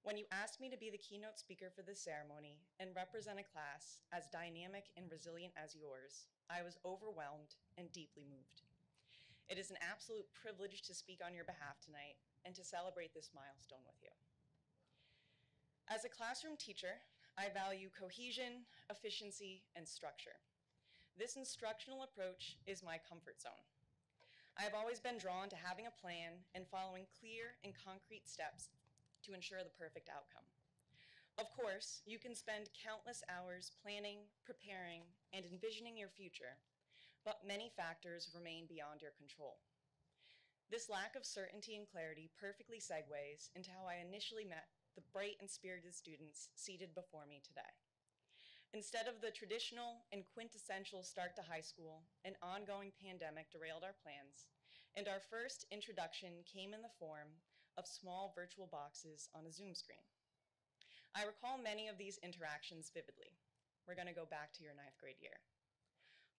When you asked me to be the keynote speaker for this ceremony and represent a class as dynamic and resilient as yours, I was overwhelmed and deeply moved. It is an absolute privilege to speak on your behalf tonight and to celebrate this milestone with you. As a classroom teacher, I value cohesion, efficiency, and structure. This instructional approach is my comfort zone. I have always been drawn to having a plan and following clear and concrete steps to ensure the perfect outcome. Of course, you can spend countless hours planning, preparing, and envisioning your future, but many factors remain beyond your control. This lack of certainty and clarity perfectly segues into how I initially met the bright and spirited students seated before me today. Instead of the traditional and quintessential start to high school, an ongoing pandemic derailed our plans, and our first introduction came in the form of small virtual boxes on a Zoom screen. I recall many of these interactions vividly. We're going to go back to your 9th grade year.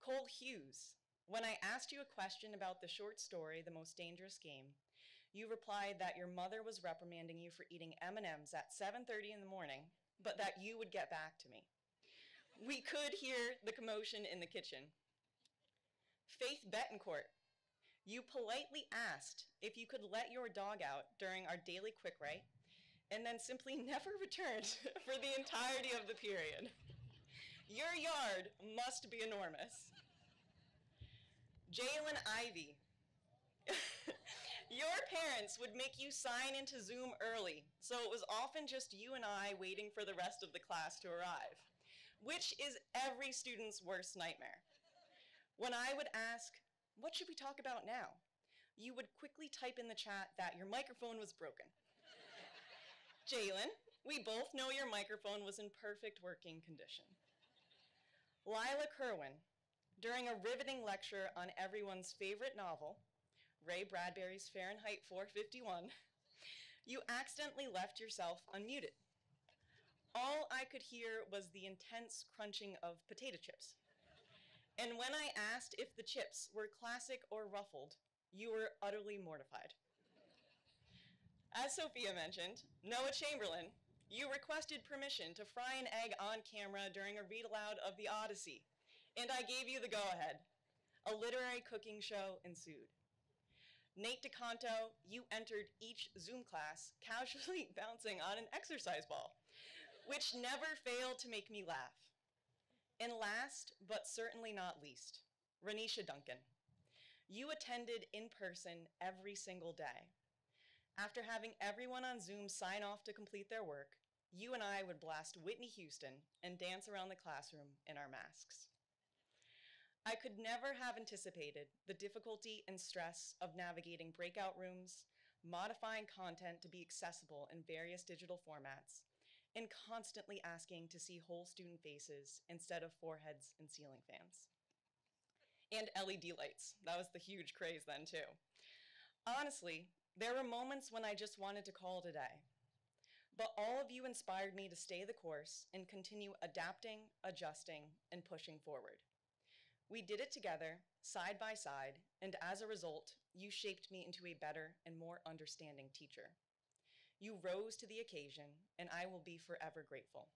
Cole Hughes, when I asked you a question about the short story, The Most Dangerous Game, you replied that your mother was reprimanding you for eating M&Ms at 7:30 in the morning, but that you would get back to me. We could hear the commotion in the kitchen. Faith Betancourt, you politely asked if you could let your dog out during our daily quick write, and then simply never returned for the entirety of the period. Your yard must be enormous. Jalen Ivy, your parents would make you sign into Zoom early, so it was often just you and I waiting for the rest of the class to arrive, which is every student's worst nightmare. When I would ask, what should we talk about now? You would quickly type in the chat that your microphone was broken. Jalen, we both know your microphone was in perfect working condition. Lila Kerwin, during a riveting lecture on everyone's favorite novel, Ray Bradbury's Fahrenheit 451, you accidentally left yourself unmuted. All I could hear was the intense crunching of potato chips. And when I asked if the chips were classic or ruffled, you were utterly mortified. As Sophia mentioned, Noah Chamberlain, you requested permission to fry an egg on camera during a read aloud of the Odyssey, and I gave you the go-ahead. A literary cooking show ensued. Nate DeCanto, you entered each Zoom class casually bouncing on an exercise ball, which never failed to make me laugh. And last, but certainly not least, Renisha Duncan. You attended in person every single day. After having everyone on Zoom sign off to complete their work, you and I would blast Whitney Houston and dance around the classroom in our masks. I could never have anticipated the difficulty and stress of navigating breakout rooms, modifying content to be accessible in various digital formats, and constantly asking to see whole student faces instead of foreheads and ceiling fans. And LED lights. That was the huge craze then too. Honestly, there were moments when I just wanted to call it a day. But all of you inspired me to stay the course and continue adapting, adjusting, and pushing forward. We did it together, side by side, and as a result, you shaped me into a better and more understanding teacher. You rose to the occasion, and I will be forever grateful.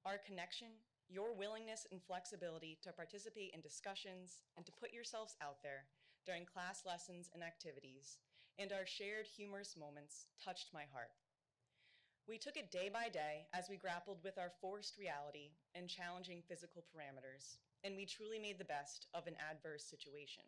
Our connection, your willingness and flexibility to participate in discussions and to put yourselves out there during class lessons and activities, and our shared humorous moments touched my heart. We took it day by day as we grappled with our forced reality and challenging physical parameters, and we truly made the best of an adverse situation.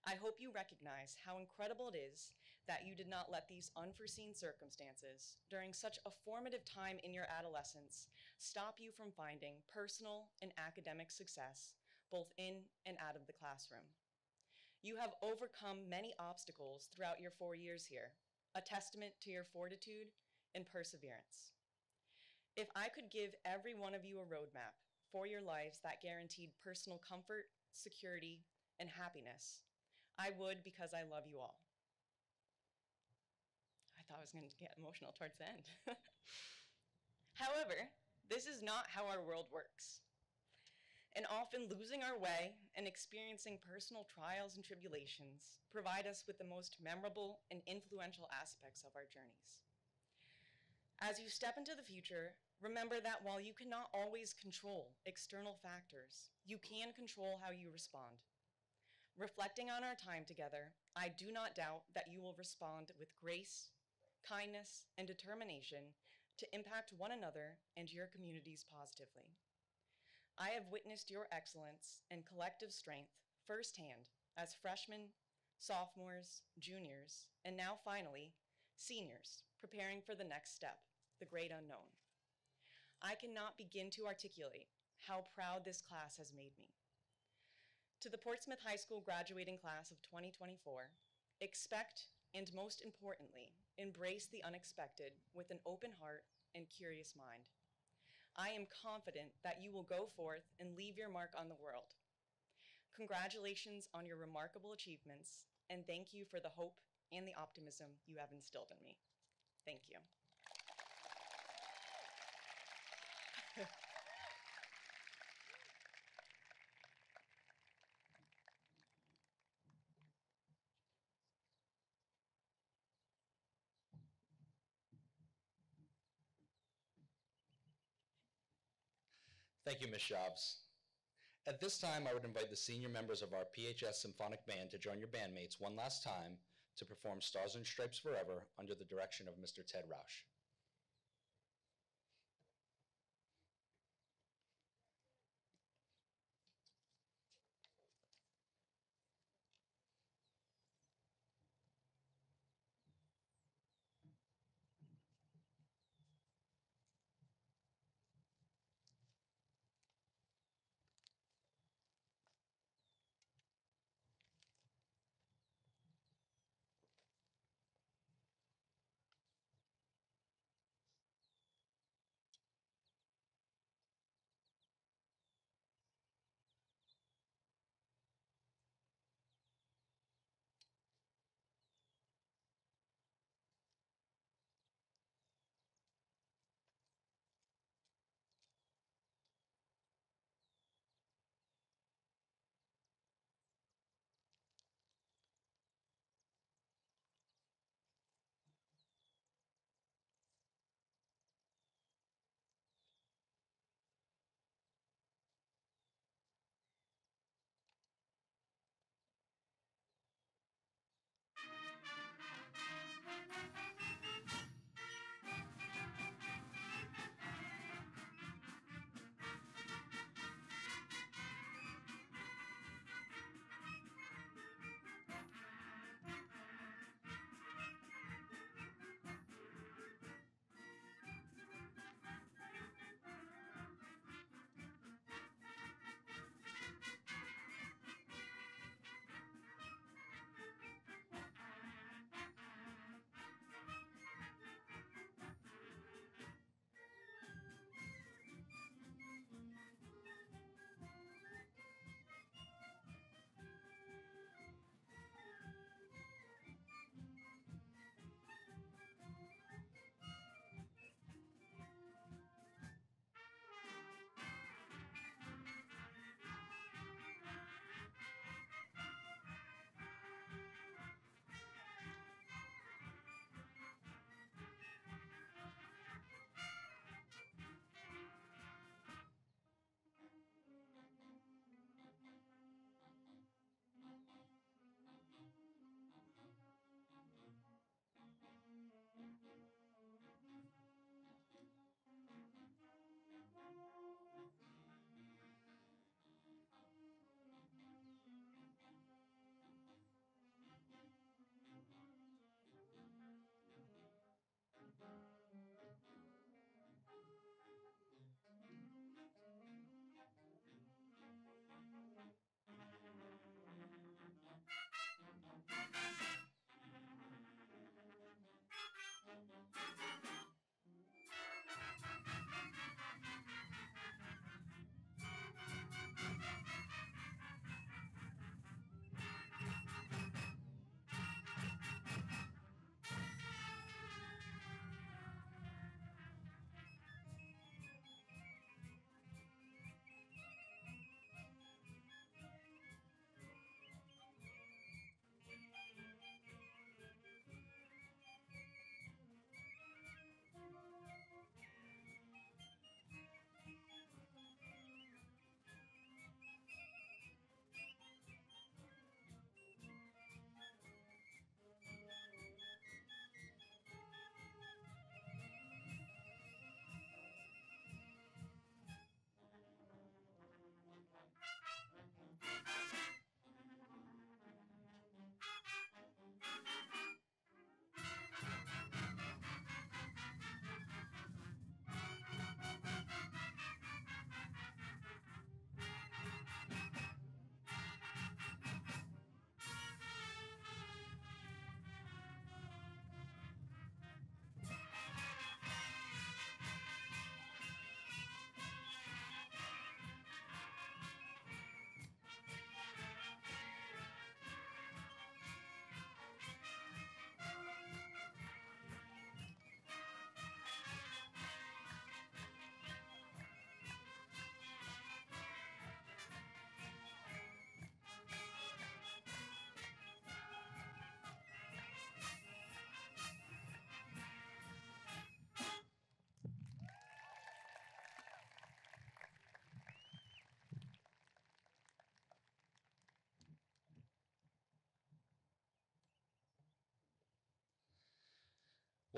I hope you recognize how incredible it is that you did not let these unforeseen circumstances during such a formative time in your adolescence stop you from finding personal and academic success both in and out of the classroom. You have overcome many obstacles throughout your 4 years here, a testament to your fortitude and perseverance. If I could give every one of you a roadmap for your lives that guaranteed personal comfort, security, and happiness, I would, because I love you all. I thought I was going to get emotional towards the end. However, this is not how our world works. And often losing our way and experiencing personal trials and tribulations provide us with the most memorable and influential aspects of our journeys. As you step into the future, remember that while you cannot always control external factors, you can control how you respond. Reflecting on our time together, I do not doubt that you will respond with grace, kindness, and determination to impact one another and your communities positively. I have witnessed your excellence and collective strength firsthand as freshmen, sophomores, juniors, and now finally, seniors preparing for the next step, the great unknown. I cannot begin to articulate how proud this class has made me. To the Portsmouth High School graduating class of 2024, expect and most importantly, embrace the unexpected with an open heart and curious mind. I am confident that you will go forth and leave your mark on the world. Congratulations on your remarkable achievements, and thank you for the hope and the optimism you have instilled in me. Thank you. Thank you, Ms. Shavs. At this time, I would invite the senior members of our PHS Symphonic Band to join your bandmates one last time to perform Stars and Stripes Forever under the direction of Mr. Ted Rausch.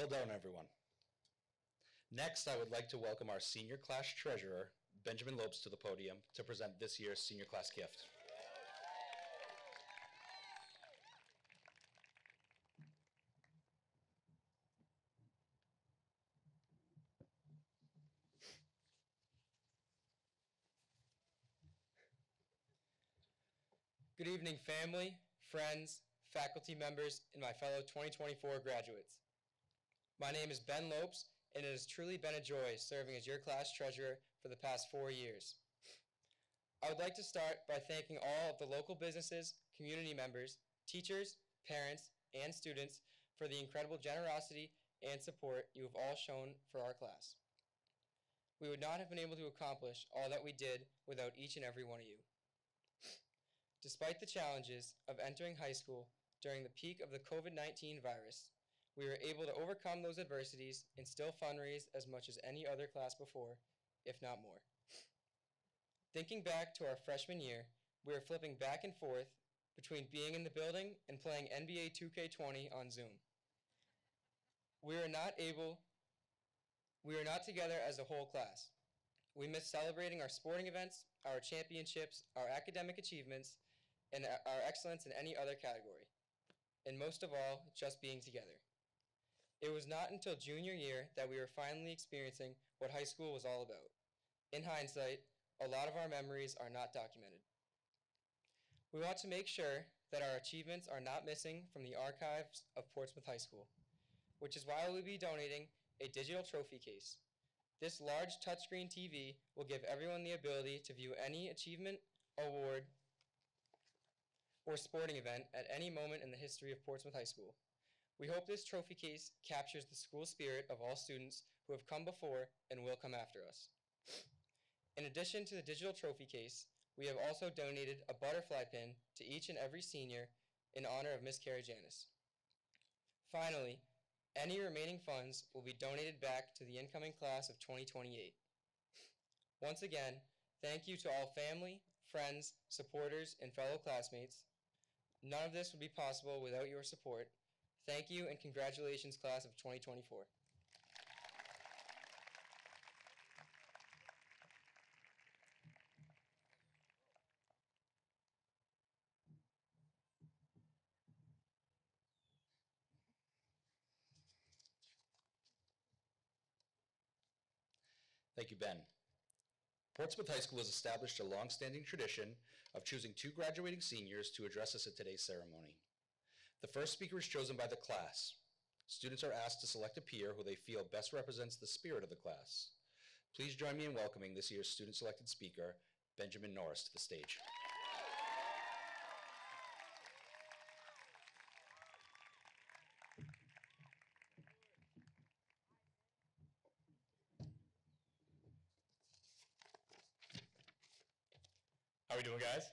Well done, everyone. Next, I would like to welcome our senior class treasurer, Benjamin Lopes, to the podium to present this year's senior class gift. Good evening, family, friends, faculty members, and my fellow 2024 graduates. My name is Ben Lopes, and it has truly been a joy serving as your class treasurer for the past 4 years. I would like to start by thanking all of the local businesses, community members, teachers, parents, and students for the incredible generosity and support you have all shown for our class. We would not have been able to accomplish all that we did without each and every one of you. Despite the challenges of entering high school during the peak of the COVID-19 virus, we were able to overcome those adversities and still fundraise as much as any other class before, if not more. Thinking back to our freshman year, we were flipping back and forth between being in the building and playing NBA 2K20 on Zoom. We were not together as a whole class. We missed celebrating our sporting events, our championships, our academic achievements, and our excellence in any other category. And most of all, just being together. It was not until junior year that we were finally experiencing what high school was all about. In hindsight, a lot of our memories are not documented. We want to make sure that our achievements are not missing from the archives of Portsmouth High School, which is why we'll be donating a digital trophy case. This large touchscreen TV will give everyone the ability to view any achievement, award, or sporting event at any moment in the history of Portsmouth High School. We hope this trophy case captures the school spirit of all students who have come before and will come after us. In addition to the digital trophy case, we have also donated a butterfly pin to each and every senior in honor of Miss Carrie Janis. Finally, any remaining funds will be donated back to the incoming class of 2028. Once again, thank you to all family, friends, supporters, and fellow classmates. None of this would be possible without your support. Thank you and congratulations, class of 2024. Thank you, Ben. Portsmouth High School has established a long-standing tradition of choosing 2 graduating seniors to address us at today's ceremony. The first speaker is chosen by the class. Students are asked to select a peer who they feel best represents the spirit of the class. Please join me in welcoming this year's student-selected speaker, Benjamin Norris, to the stage. How are we doing, guys?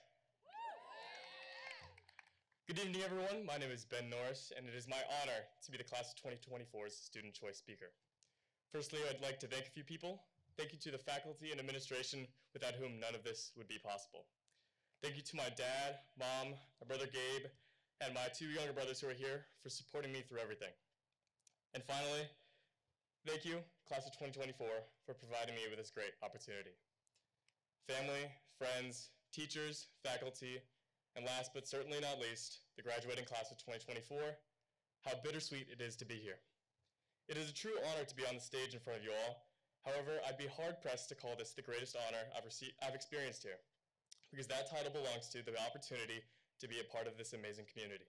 Good evening, everyone. My name is Ben Norris, and it is my honor to be the class of 2024's Student Choice Speaker. Firstly, I'd like to thank a few people. Thank you to the faculty and administration without whom none of this would be possible. Thank you to my dad, mom, my brother Gabe, and my 2 younger brothers who are here for supporting me through everything. And finally, thank you, class of 2024, for providing me with this great opportunity. Family, friends, teachers, faculty, and last but certainly not least, the graduating class of 2024, how bittersweet it is to be here. It is a true honor to be on the stage in front of you all. However, I'd be hard-pressed to call this the greatest honor I've experienced here, because that title belongs to the opportunity to be a part of this amazing community.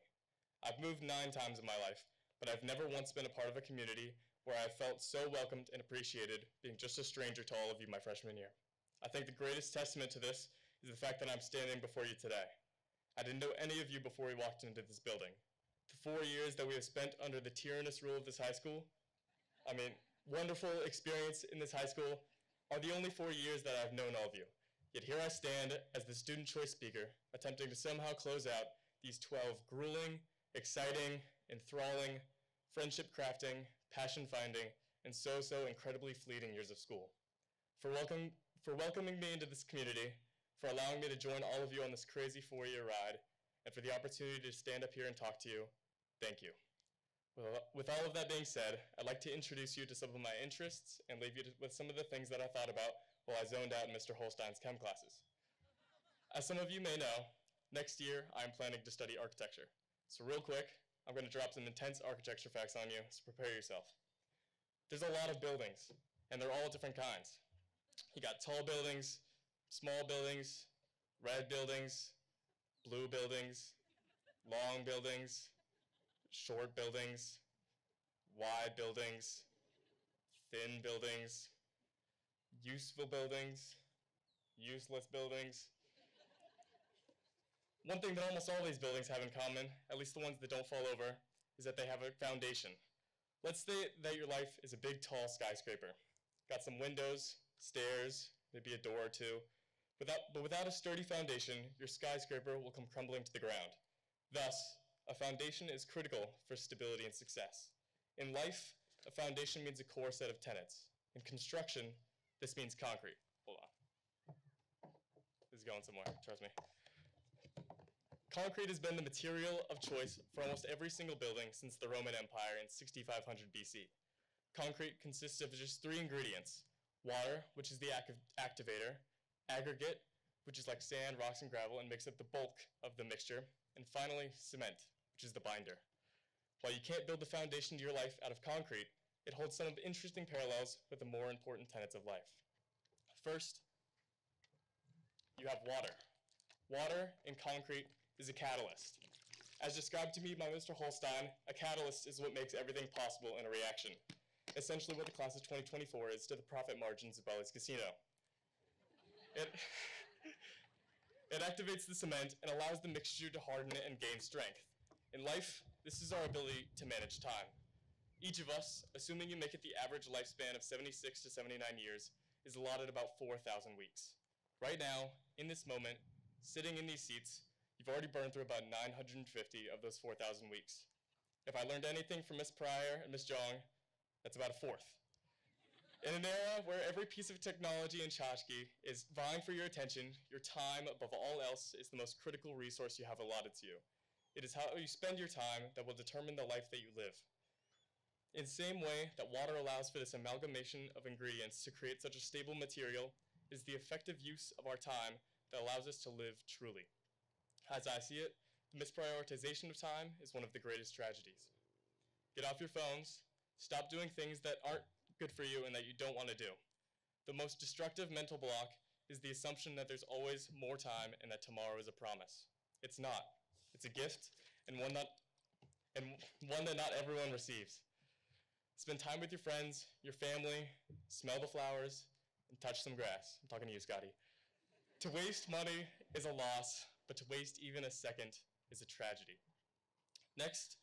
I've moved 9 times in my life, but I've never once been a part of a community where I felt so welcomed and appreciated being just a stranger to all of you my freshman year. I think the greatest testament to this is the fact that I'm standing before you today. I didn't know any of you before we walked into this building. The 4 years that we have spent under the tyrannous rule of this high school, wonderful experience in this high school, are the only 4 years that I've known all of you. Yet here I stand as the student choice speaker, attempting to somehow close out these 12 grueling, exciting, enthralling, friendship crafting, passion finding, and so incredibly fleeting years of school. For welcoming me into this community, for allowing me to join all of you on this crazy 4-year ride, and for the opportunity to stand up here and talk to you, thank you. Well, with all of that being said, I'd like to introduce you to some of my interests and leave you with some of the things that I thought about while I zoned out in Mr. Holstein's chem classes. As some of you may know, next year I'm planning to study architecture. So real quick, I'm going to drop some intense architecture facts on you, so prepare yourself. There's a lot of buildings, and they're all different kinds. You got tall buildings, small buildings, red buildings, blue buildings, long buildings, short buildings, wide buildings, thin buildings, useful buildings, useless buildings. One thing that almost all these buildings have in common, at least the ones that don't fall over, is that they have a foundation. Let's say that your life is a big, tall skyscraper. Got some windows, stairs, maybe a door or two. But without a sturdy foundation, your skyscraper will come crumbling to the ground. Thus, a foundation is critical for stability and success. In life, a foundation means a core set of tenets. In construction, this means concrete. Hold on. This is going somewhere, trust me. Concrete has been the material of choice for almost every single building since the Roman Empire in 6500 BC. Concrete consists of just 3 ingredients: water, which is the activator, aggregate, which is like sand, rocks, and gravel and makes up the bulk of the mixture, and finally, cement, which is the binder. While you can't build the foundation to your life out of concrete, it holds some of the interesting parallels with the more important tenets of life. First, you have water. Water in concrete is a catalyst. As described to me by Mr. Holstein, a catalyst is what makes everything possible in a reaction. Essentially what the class of 2024 is to the profit margins of Bally's Casino. It activates the cement and allows the mixture to harden and gain strength. In life, this is our ability to manage time. Each of us, assuming you make it the average lifespan of 76 to 79 years, is allotted about 4,000 weeks. Right now, in this moment, sitting in these seats, you've already burned through about 950 of those 4,000 weeks. If I learned anything from Ms. Pryor and Ms. Jong, that's about a fourth. In an era where every piece of technology and tchotchke is vying for your attention, your time, above all else, is the most critical resource you have allotted to you. It is how you spend your time that will determine the life that you live. In the same way that water allows for this amalgamation of ingredients to create such a stable material, is the effective use of our time that allows us to live truly. As I see it, the misprioritization of time is one of the greatest tragedies. Get off your phones, stop doing things that aren't good for you and that you don't want to do. The most destructive mental block is the assumption that there's always more time and that tomorrow is a promise. It's not. It's a gift, and one that not everyone receives. Spend time with your friends, your family, smell the flowers, and touch some grass. I'm talking to you, Scotty. To waste money is a loss, but to waste even a second is a tragedy. Next,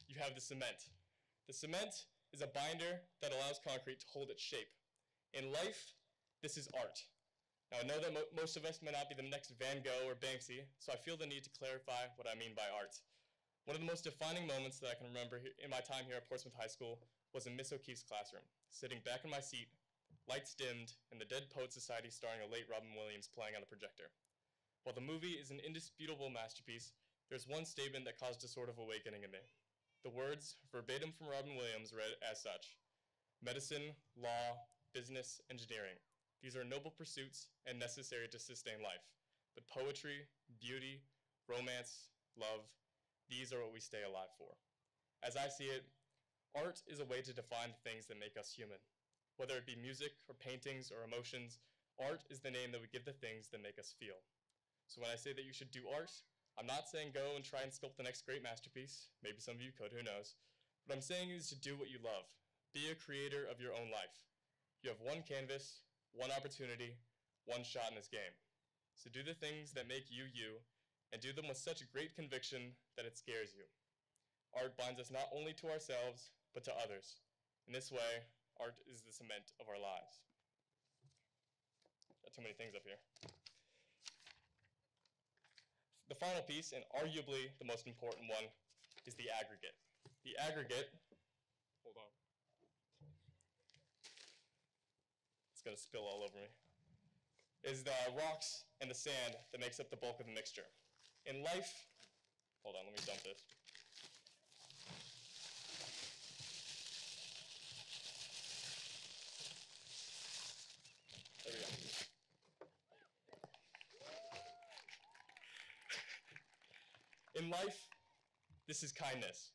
you have the cement. The cement is a binder that allows concrete to hold its shape. In life, this is art. Now, I know that most of us may not be the next Van Gogh or Banksy, so I feel the need to clarify what I mean by art. One of the most defining moments that I can remember in my time here at Portsmouth High School was in Miss O'Keefe's classroom, sitting back in my seat, lights dimmed, and the Dead Poets Society starring a late Robin Williams playing on the projector. While the movie is an indisputable masterpiece, there's one statement that caused a sort of awakening in me. The words, verbatim from Robin Williams, read as such: medicine, law, business, engineering. These are noble pursuits and necessary to sustain life. But poetry, beauty, romance, love, these are what we stay alive for. As I see it, art is a way to define the things that make us human. Whether it be music or paintings or emotions, art is the name that we give the things that make us feel. So when I say that you should do art, I'm not saying go and try and sculpt the next great masterpiece. Maybe some of you could, who knows. What I'm saying is to do what you love. Be a creator of your own life. You have one canvas, one opportunity, one shot in this game. So do the things that make you you, and do them with such great conviction that it scares you. Art binds us not only to ourselves, but to others. In this way, art is the cement of our lives. Got too many things up here. The final piece, and arguably the most important one, is the aggregate. The aggregate, hold on. It's gonna spill all over me. Is the rocks and the sand that makes up the bulk of the mixture. In life, hold on, let me dump about this. There we go. In life, this is kindness.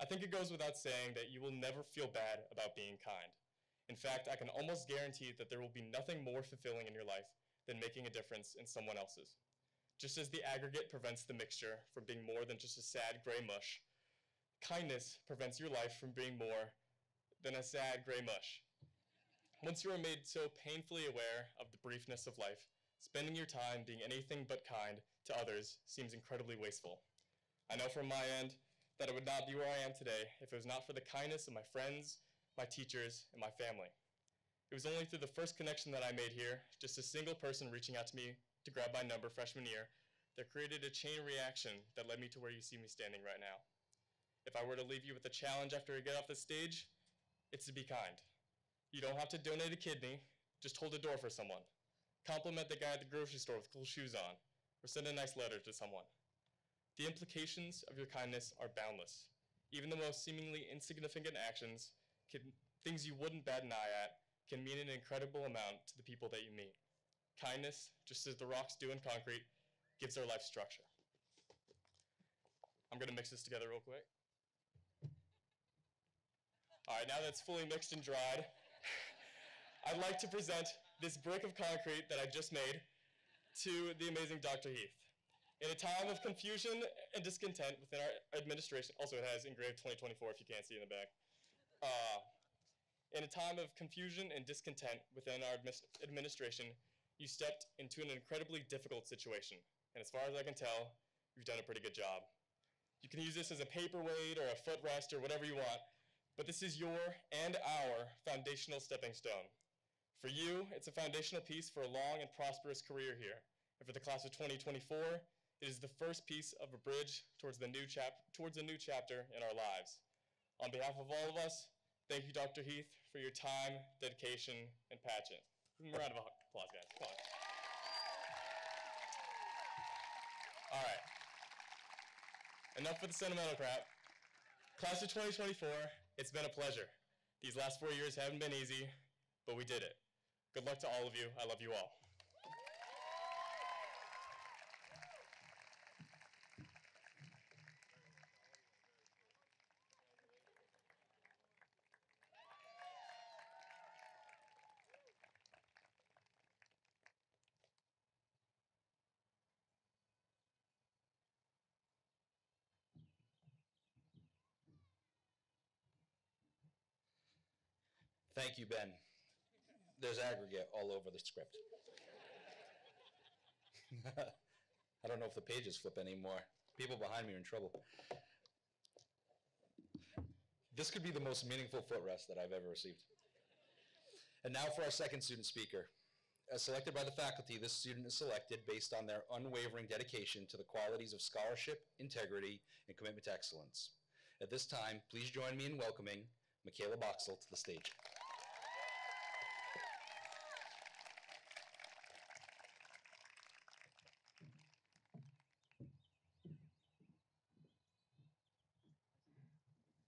I think it goes without saying that you will never feel bad about being kind. In fact, I can almost guarantee that there will be nothing more fulfilling in your life than making a difference in someone else's. Just as the aggregate prevents the mixture from being more than just a sad gray mush, kindness prevents your life from being more than a sad gray mush. Once you are made so painfully aware of the briefness of life, spending your time being anything but kind to others seems incredibly wasteful. I know from my end that I would not be where I am today if it was not for the kindness of my friends, my teachers, and my family. It was only through the first connection that I made here, just a single person reaching out to me to grab my number freshman year, that created a chain reaction that led me to where you see me standing right now. If I were to leave you with a challenge after I get off the stage, it's to be kind. You don't have to donate a kidney, just hold a door for someone. Compliment the guy at the grocery store with cool shoes on, or send a nice letter to someone. The implications of your kindness are boundless. Even the most seemingly insignificant actions, things you wouldn't bat an eye at, can mean an incredible amount to the people that you meet. Kindness, just as the rocks do in concrete, gives their life structure. I'm gonna mix this together real quick. All right, now that's fully mixed and dried, I'd like to present this brick of concrete that I just made to the amazing Dr. Heath. In a time of confusion and discontent within our administration, also it has engraved 2024 if you can't see in the back. In a time of confusion and discontent within our administration, you stepped into an incredibly difficult situation. And as far as I can tell, you've done a pretty good job. You can use this as a paperweight or a footrest or whatever you want, but this is your and our foundational stepping stone. For you, it's a foundational piece for a long and prosperous career here. And for the class of 2024, it is the first piece of a bridge towards a new chapter in our lives. On behalf of all of us, thank you, Dr. Heath, for your time, dedication, and passion. Give him a round of applause, guys. Come on. All right. Enough with the sentimental crap. Class of 2024, it's been a pleasure. These last 4 years haven't been easy, but we did it. Good luck to all of you. I love you all. Thank you, Ben. There's aggregate all over the script. I don't know if the pages flip anymore. People behind me are in trouble. This could be the most meaningful footrest that I've ever received. And now for our second student speaker. As selected by the faculty, this student is selected based on their unwavering dedication to the qualities of scholarship, integrity, and commitment to excellence. At this time, please join me in welcoming Michaela Boxell to the stage.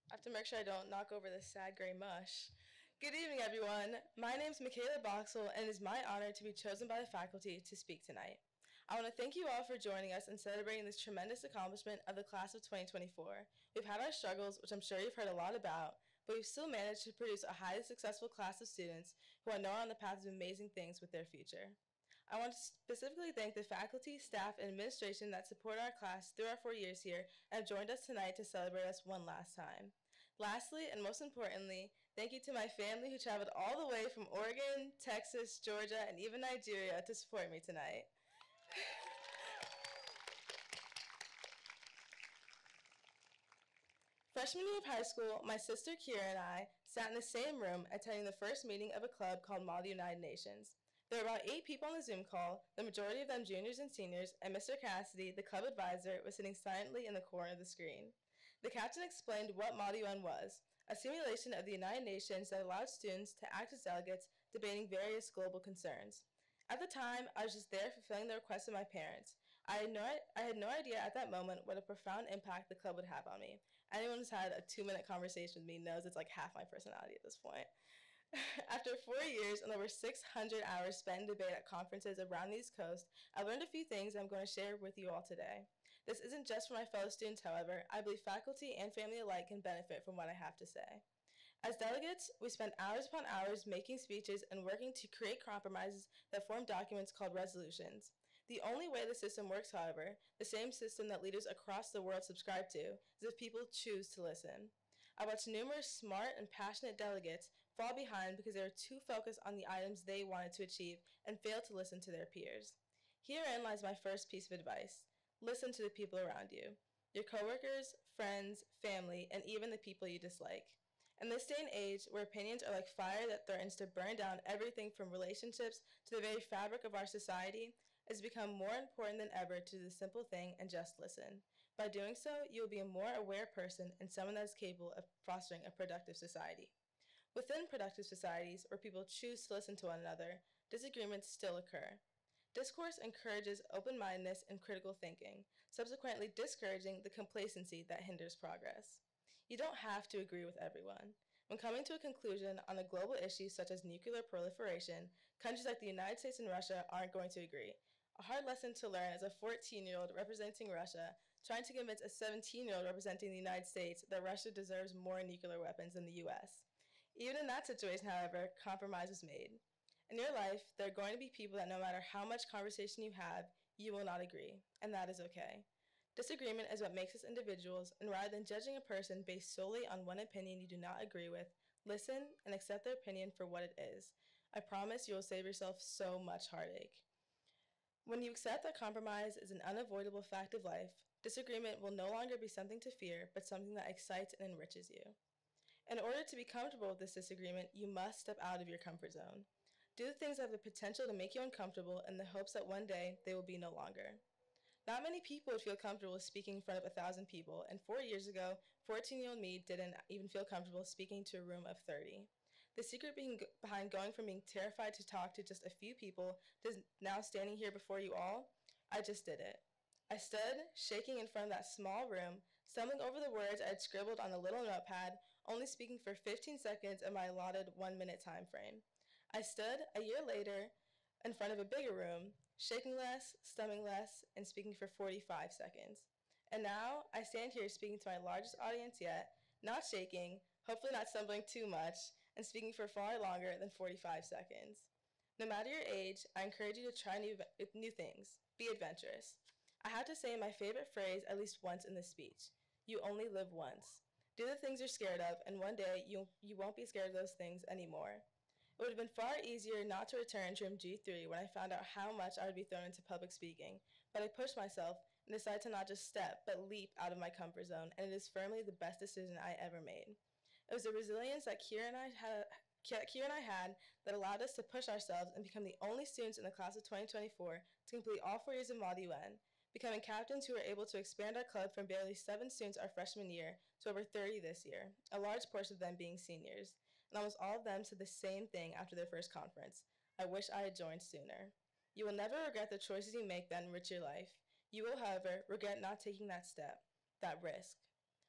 I have to make sure I don't knock over this sad gray mush. Good evening, everyone. My name is Michaela Boxell, and it is my honor to be chosen by the faculty to speak tonight. I want to thank you all for joining us and celebrating this tremendous accomplishment of the class of 2024. We've had our struggles, which I'm sure you've heard a lot about, but we've still managed to produce a highly successful class of students who I know are on the path of amazing things with their future. I want to specifically thank the faculty, staff, and administration that support our class through our 4 years here and have joined us tonight to celebrate us one last time. Lastly, and most importantly, thank you to my family who traveled all the way from Oregon, Texas, Georgia, and even Nigeria to support me tonight. Freshman year of high school, my sister Kira and I sat in the same room attending the first meeting of a club called Model United Nations. There were about 8 people on the Zoom call, the majority of them juniors and seniors, and Mr. Cassidy, the club advisor, was sitting silently in the corner of the screen. The captain explained what Model UN was, a simulation of the United Nations that allowed students to act as delegates debating various global concerns. At the time, I was just there fulfilling the request of my parents. I had no idea at that moment what a profound impact the club would have on me. Anyone who's had a 2-minute conversation with me knows it's like half my personality at this point. After 4 years and over 600 hours spent in debate at conferences around the East Coast, I learned a few things I'm going to share with you all today. This isn't just for my fellow students, however. I believe faculty and family alike can benefit from what I have to say. As delegates, we spent hours upon hours making speeches and working to create compromises that form documents called resolutions. The only way the system works, however, the same system that leaders across the world subscribe to, is if people choose to listen. I watched numerous smart and passionate delegates fall behind because they were too focused on the items they wanted to achieve and failed to listen to their peers. Herein lies my first piece of advice. Listen to the people around you, your coworkers, friends, family, and even the people you dislike. In this day and age, where opinions are like fire that threatens to burn down everything from relationships to the very fabric of our society, it's become more important than ever to do the simple thing and just listen. By doing so, you will be a more aware person and someone that is capable of fostering a productive society. Within productive societies, where people choose to listen to one another, disagreements still occur. Discourse encourages open-mindedness and critical thinking, subsequently discouraging the complacency that hinders progress. You don't have to agree with everyone. When coming to a conclusion on a global issue such as nuclear proliferation, countries like the United States and Russia aren't going to agree. A hard lesson to learn as a 14-year-old representing Russia, trying to convince a 17-year-old representing the United States that Russia deserves more nuclear weapons than the US. Even in that situation, however, compromise was made. In your life, there are going to be people that no matter how much conversation you have, you will not agree, and that is okay. Disagreement is what makes us individuals, and rather than judging a person based solely on one opinion you do not agree with, listen and accept their opinion for what it is. I promise you will save yourself so much heartache. When you accept that compromise is an unavoidable fact of life, disagreement will no longer be something to fear, but something that excites and enriches you. In order to be comfortable with this disagreement, you must step out of your comfort zone. Do the things that have the potential to make you uncomfortable in the hopes that one day they will be no longer. Not many people would feel comfortable speaking in front of 1,000 people, and 4 years ago, 14-year-old me didn't even feel comfortable speaking to a room of 30. The secret behind going from being terrified to talk to just a few people to now standing here before you all, I just did it. I stood, shaking in front of that small room, stumbling over the words I had scribbled on a little notepad, only speaking for 15 seconds of my allotted 1-minute time frame. I stood, a year later, in front of a bigger room, shaking less, stumbling less, and speaking for 45 seconds. And now, I stand here speaking to my largest audience yet, not shaking, hopefully not stumbling too much, and speaking for far longer than 45 seconds. No matter your age, I encourage you to try new things. Be adventurous. I have to say my favorite phrase at least once in this speech. You only live once. Do the things you're scared of, and one day you won't be scared of those things anymore. It would have been far easier not to return to room G3 when I found out how much I would be thrown into public speaking, but I pushed myself and decided to not just step, but leap out of my comfort zone, and it is firmly the best decision I ever made. It was the resilience that Kira and I had that allowed us to push ourselves and become the only students in the class of 2024 to complete all 4 years of Mod UN, becoming captains who were able to expand our club from barely 7 students our freshman year to over 30 this year, a large portion of them being seniors. And almost all of them said the same thing after their first conference. I wish I had joined sooner. You will never regret the choices you make that enrich your life. You will, however, regret not taking that step, that risk.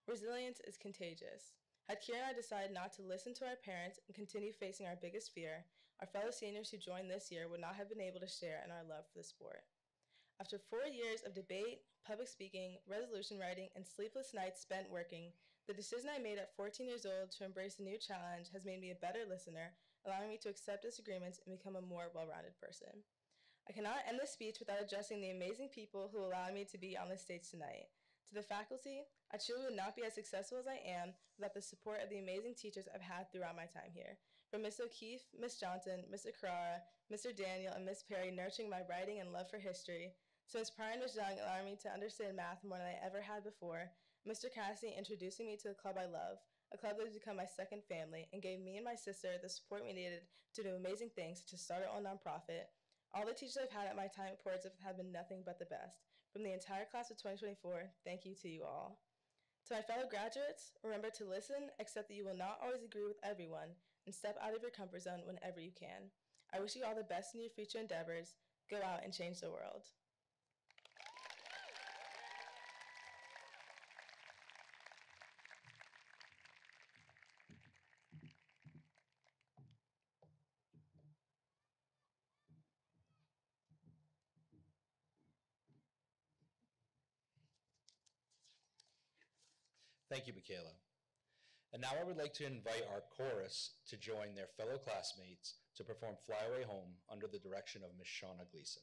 Resilience is contagious. Had Kira and I decided not to listen to our parents and continue facing our biggest fear, our fellow seniors who joined this year would not have been able to share in our love for the sport. After 4 years of debate, public speaking, resolution writing, and sleepless nights spent working, the decision I made at 14 years old to embrace a new challenge has made me a better listener, allowing me to accept disagreements and become a more well-rounded person. I cannot end this speech without addressing the amazing people who allowed me to be on this stage tonight. To the faculty, I truly would not be as successful as I am without the support of the amazing teachers I've had throughout my time here. From Ms. O'Keefe, Ms. Johnson, Mr. Carrara, Mr. Daniel, and Ms. Perry nurturing my writing and love for history, to Ms. Pryor and Ms. Young allowing me to understand math more than I ever had before, Mr. Cassidy introducing me to the club I love, a club that has become my second family and gave me and my sister the support we needed to do amazing things such as start our own nonprofit. All the teachers I've had at my time at Portsmouth have been nothing but the best. From the entire class of 2024, thank you to you all. To my fellow graduates, remember to listen, accept that you will not always agree with everyone, and step out of your comfort zone whenever you can. I wish you all the best in your future endeavors. Go out and change the world. Thank you, Michaela. And now I would like to invite our chorus to join their fellow classmates to perform Fly Away Home under the direction of Miss Shauna Gleason.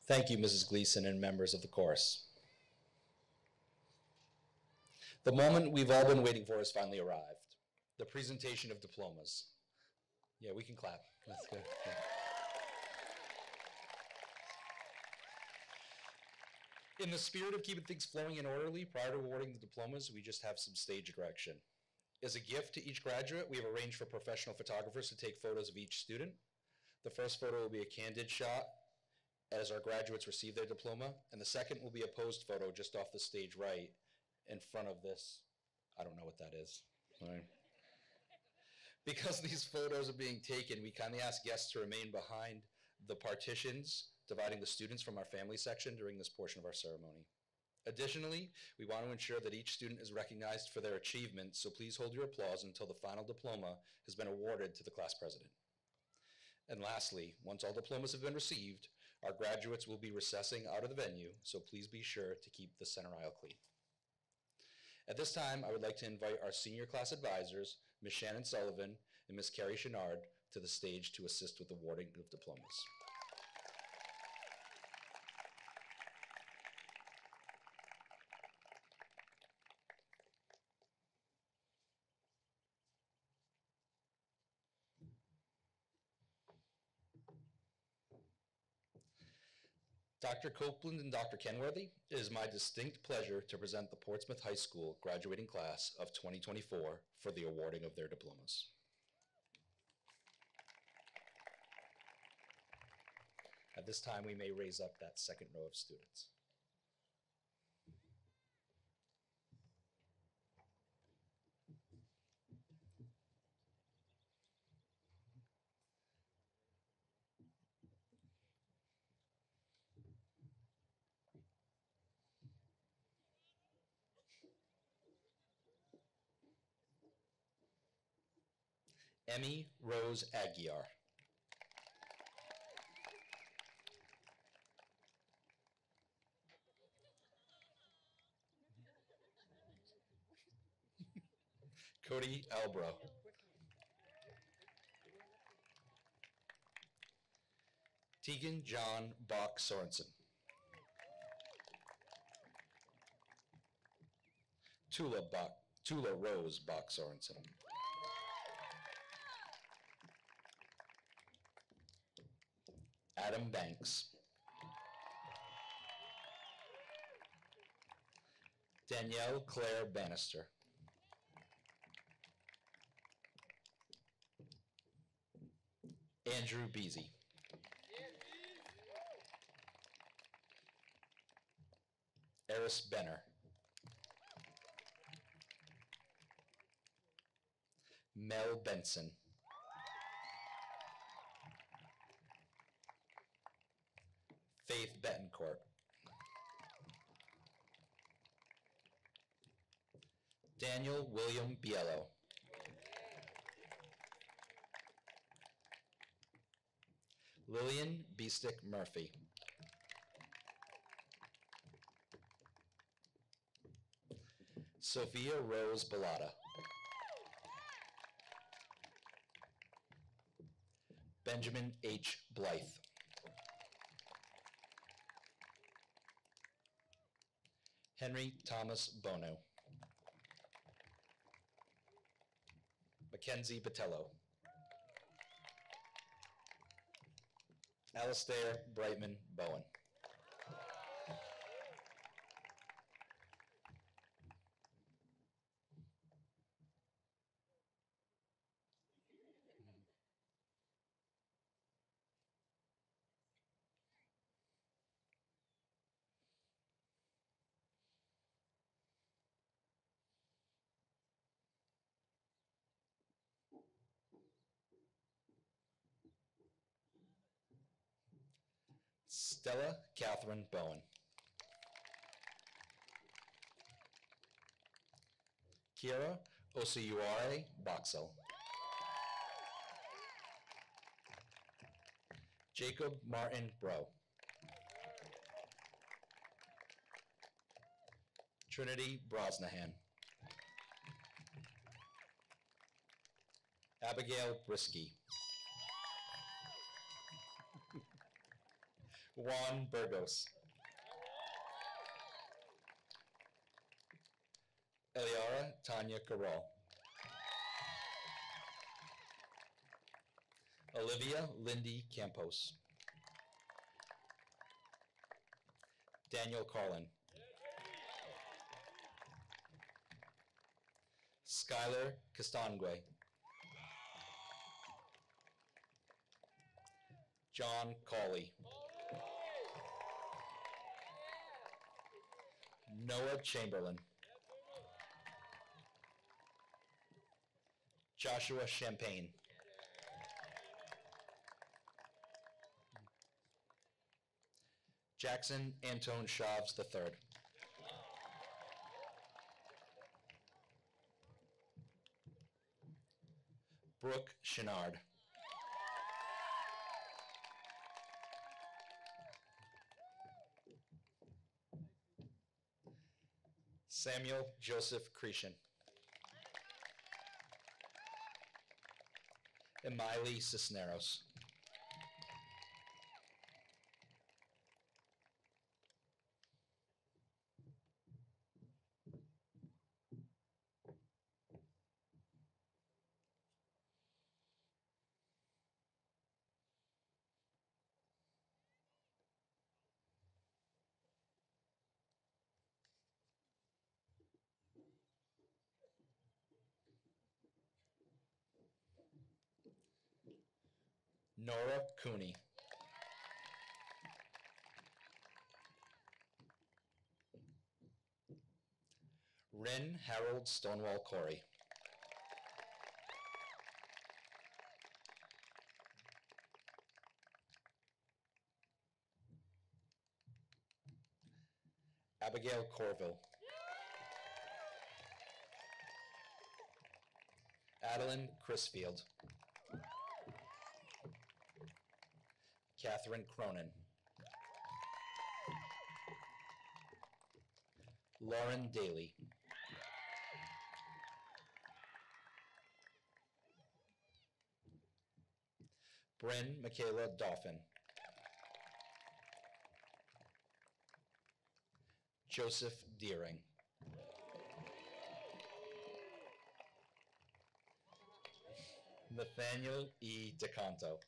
Thank you, Mrs. Gleason and members of the chorus. The moment we've all been waiting for has finally arrived. The presentation of diplomas. Yeah, we can clap. That's good. Yeah. In the spirit of keeping things flowing and orderly, prior to awarding the diplomas, we just have some stage direction. As a gift to each graduate, we have arranged for professional photographers to take photos of each student. The first photo will be a candid shot as our graduates receive their diploma, and the second will be a posed photo just off the stage right in front of this. I don't know what that is. Sorry. Because these photos are being taken, we kindly ask guests to remain behind the partitions dividing the students from our family section during this portion of our ceremony. Additionally, we want to ensure that each student is recognized for their achievements, so please hold your applause until the final diploma has been awarded to the class president. And lastly, once all diplomas have been received, our graduates will be recessing out of the venue, so please be sure to keep the center aisle clean. At this time, I would like to invite our senior class advisors, Ms. Shannon Sullivan and Ms. Carrie Chenard, to the stage to assist with awarding of diplomas. Dr. Copeland and Dr. Kenworthy, it is my distinct pleasure to present the Portsmouth High School graduating class of 2024 for the awarding of their diplomas. At this time, we may raise up that second row of students. Emmy Rose Aguiar. Cody Albro. Tegan John Bach Sorensen. Tula Rose Bach Sorensen. Adam Banks. Danielle Claire Bannister. Andrew Beasy. Eris Benner. Mel Benson. Faith Betancourt. Daniel William Biello. Lillian Beestick Murphy. Sophia Rose Bellata. Benjamin H. Blythe. Henry Thomas Bono. Mackenzie Botello. Alistair Brightman Bowen. Stella Catherine Bowen. Kiera Osiyuare Boxell. Jacob Martin Bro. Trinity Brosnahan. Abigail Brisky. Juan Burgos. Eliara Tanya Carral. Olivia Lindy Campos. Daniel Carlin. Skylar Castangue. John Cawley. Noah Chamberlain. Joshua Champagne. Jackson Antone Shavs III. Brooke Chenard. Samuel Joseph Cretion. Emily Cisneros. Nora Cooney. Rin Harold Stonewall Corey. Abigail Corville. Adeline Crisfield. Catherine Cronin. Lauren Daly. Bryn Michaela Dauphin. Joseph Deering. Nathaniel E. DeCanto.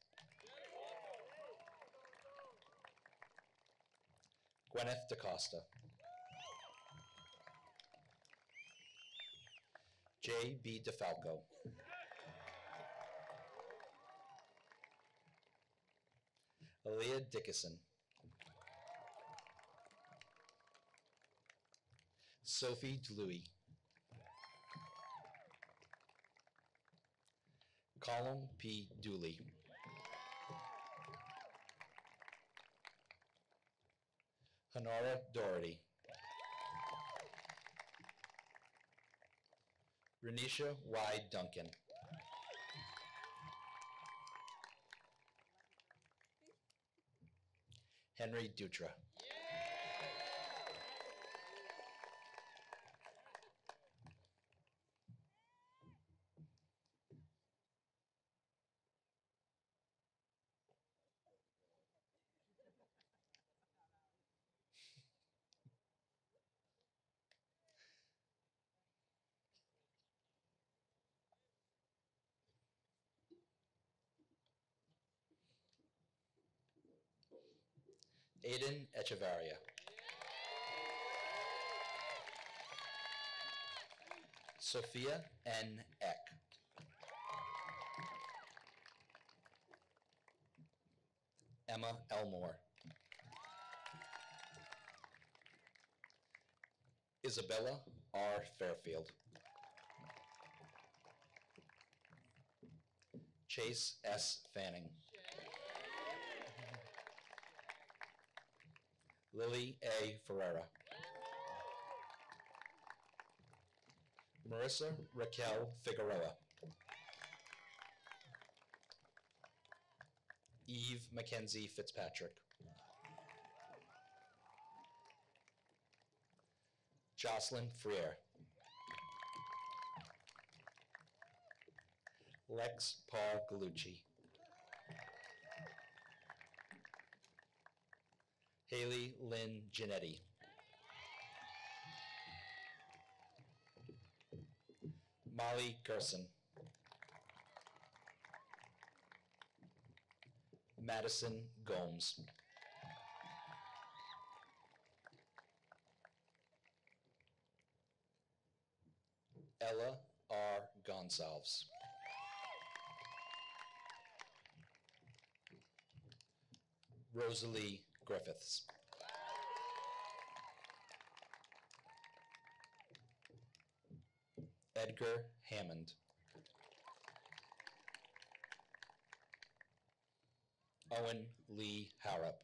Gwyneth DaCosta. J. B. DeFalco. Aaliyah Dickinson. Sophie Dlouy. Colin P. Dooley. Honora Doherty. Renisha Y. Duncan. Henry Dutra. Aiden Echevarria. Sophia N. Eck. Emma Elmore. Isabella R. Fairfield. Chase S. Fanning. Lily A. Ferreira. Marissa Raquel Figueroa. Eve Mackenzie Fitzpatrick. Jocelyn Freer. Lex Paul Gallucci. Haley Lynn Giannetti. Molly Gerson. Madison Gomes. Ella R. Gonsalves. Rosalie Griffiths. Edgar Hammond. Owen Lee Harrop.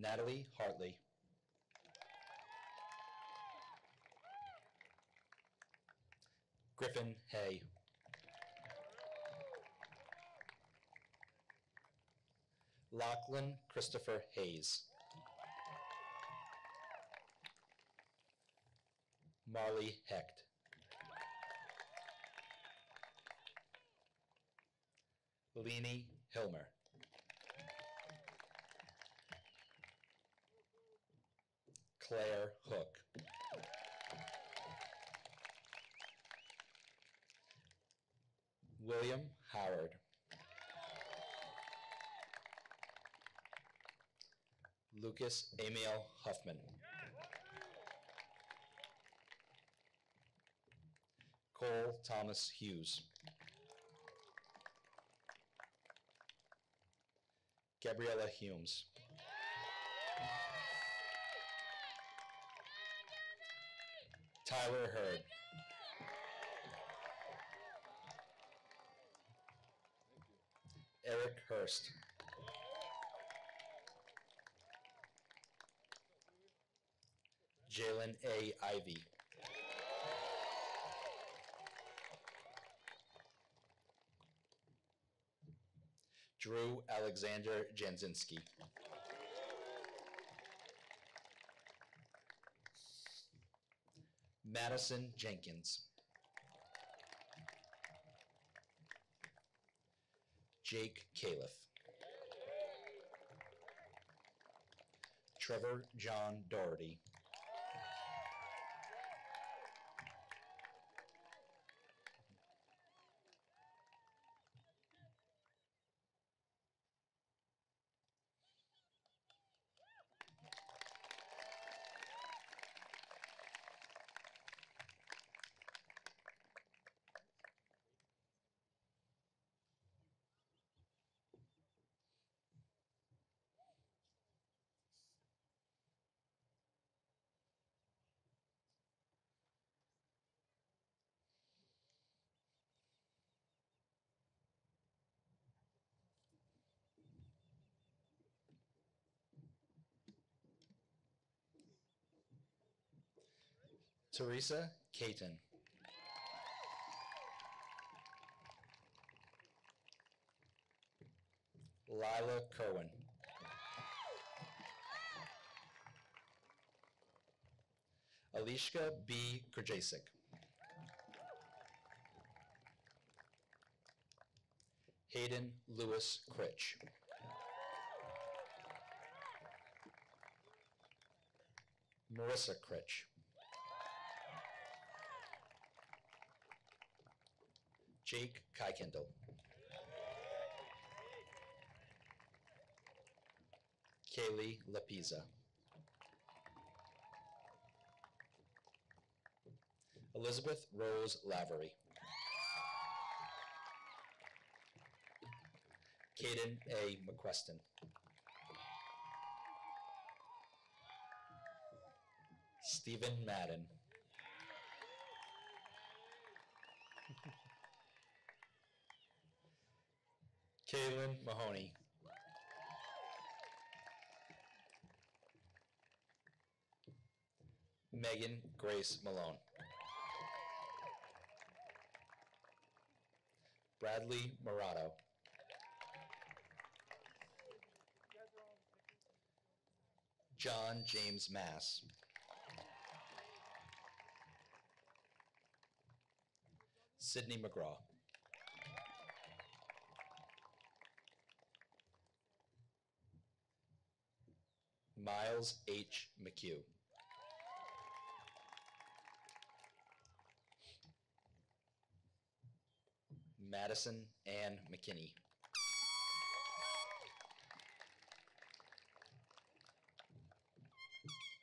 Natalie Hartley. Griffin Hay. Lachlan Christopher Hayes. Marley Hecht. Leanie Hilmer. Claire Hook. William Howard. Lucas Emil Huffman. Cole Thomas Hughes. Gabriella Humes. Tyler Hurd. Eric Hurst. Jalen A. Ivy. Drew Alexander Janzinski. Madison Jenkins. Jake Califf. Trevor John Doherty. Teresa Caton. Lila Kerwin. Alishka B. Krajacek. Hayden Lewis Critch. Marissa Critch. Jake Kuykendall. Kaylee Lapisa. Elizabeth Rose Lavery. Caden A. McQueston. Stephen Madden. Kaylin Mahoney. Megan Grace Malone. Bradley Murato. John James Mass. Sydney McGraw. Miles H. McHugh. Madison Ann McKinney.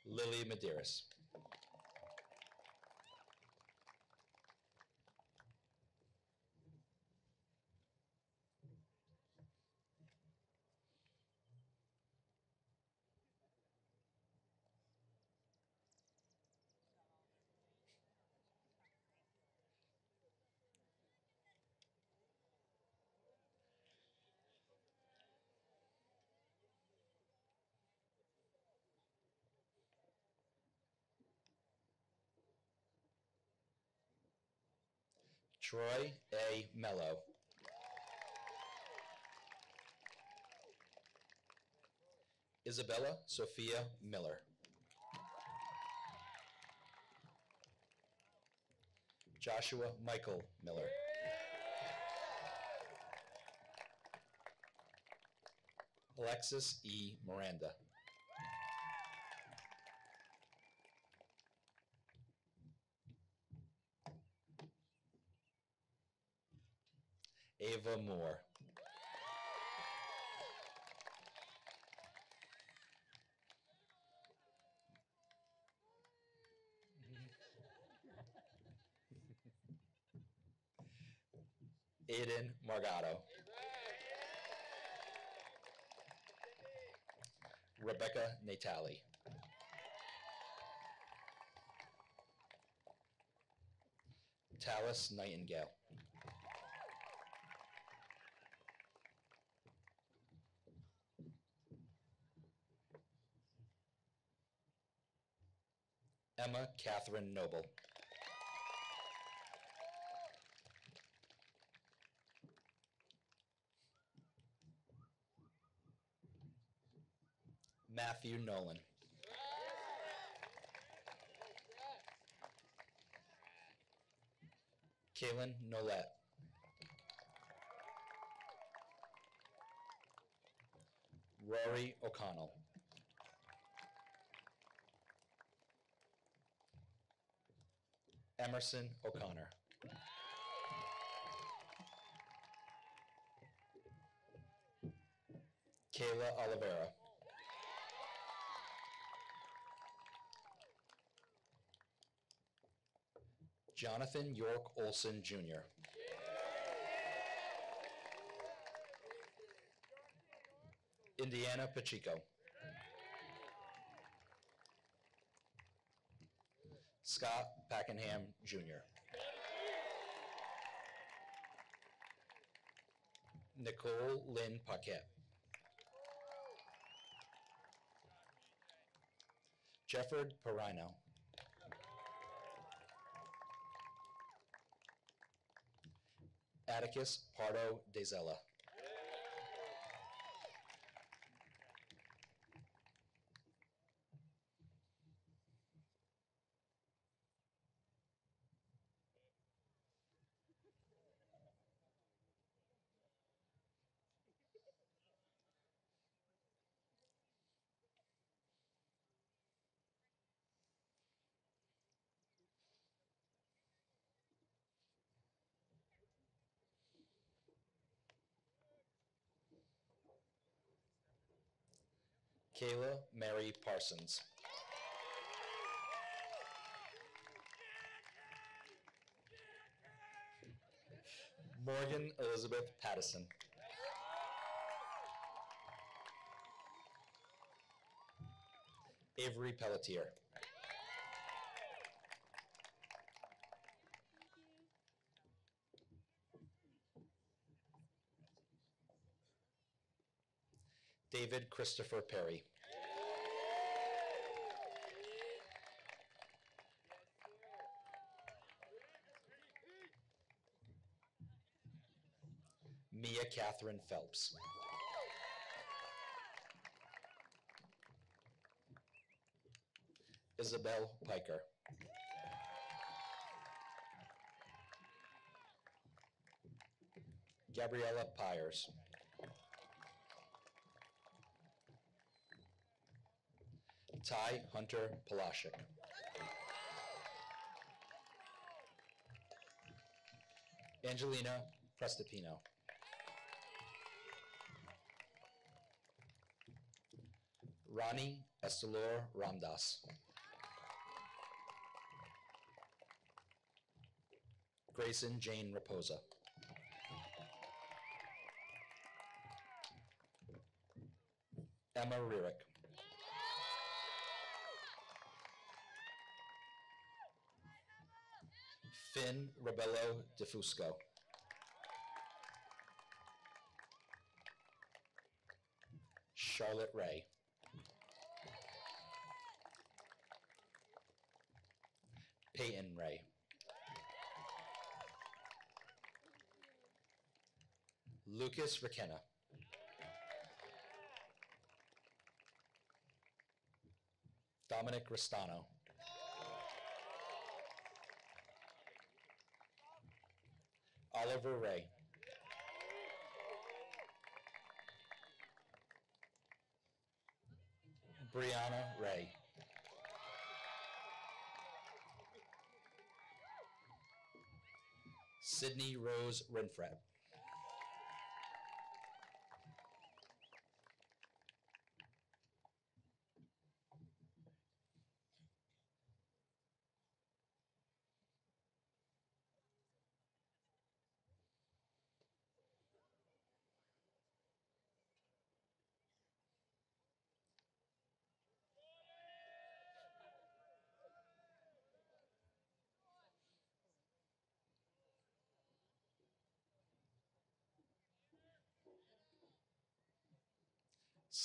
Lily Medeiros. Troy A. Mello. Isabella Sophia Miller. Joshua Michael Miller. Alexis E. Miranda. Ava Moore. Aiden Margado. Rebecca Natali. Tallis Nightingale. Emma Catherine Noble. Matthew Nolan. Kaylin Nolette. Rory O'Connell. Emerson O'Connor. Kayla Oliveira. Jonathan York Olson Jr. Indiana Pacheco. Scott Packenham Jr. Nicole Lynn Paquette. Jefford Perino. Atticus Pardo Dezella. Kayla Mary Parsons. Morgan Elizabeth Pattison. Avery Pelletier. David Christopher Perry. Mia Catherine Phelps. Isabel Piker. Gabriella Pyers. Ty Hunter Palashik. Angelina Prestipino. Rani Estelor Ramdas. Grayson Jane Raposa. Emma Rierick. Finn Rebello DeFusco. Charlotte Ray. Peyton Ray. Lucas Requena. Dominic Restano. Oliver Ray. Brianna Ray. Sydney Rose Renfret.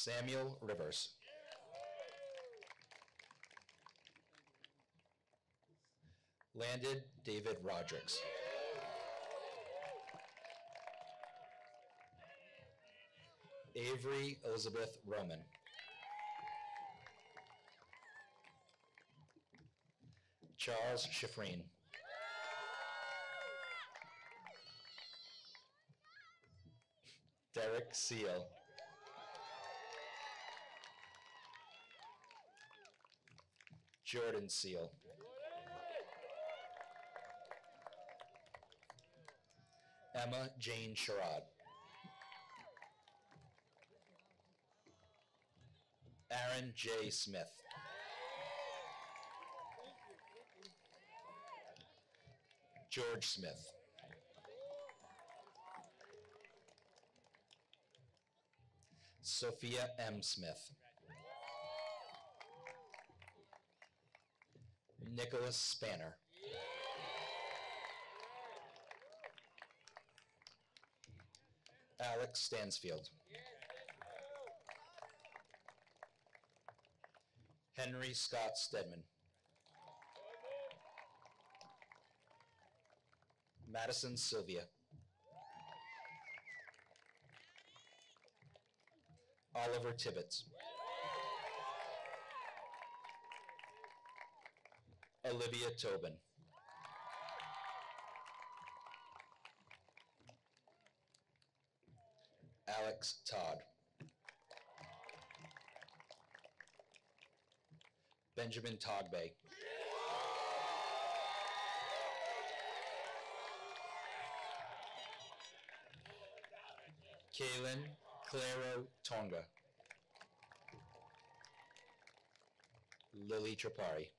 Samuel Rivers. Landed David Rodricks. Avery Elizabeth Roman. Charles Schifrin. Derek Seal. Jordan Seal. Emma Jane Sherrod. Aaron J. Smith. George Smith. Sophia M. Smith. Nicholas Spanner. Alex Stansfield. Henry Scott Stedman. Madison Sylvia. Oliver Tibbetts. Olivia Tobin. Alex Todd. Benjamin Togbay. Kaylin Claro Tonga. Lily Trapari.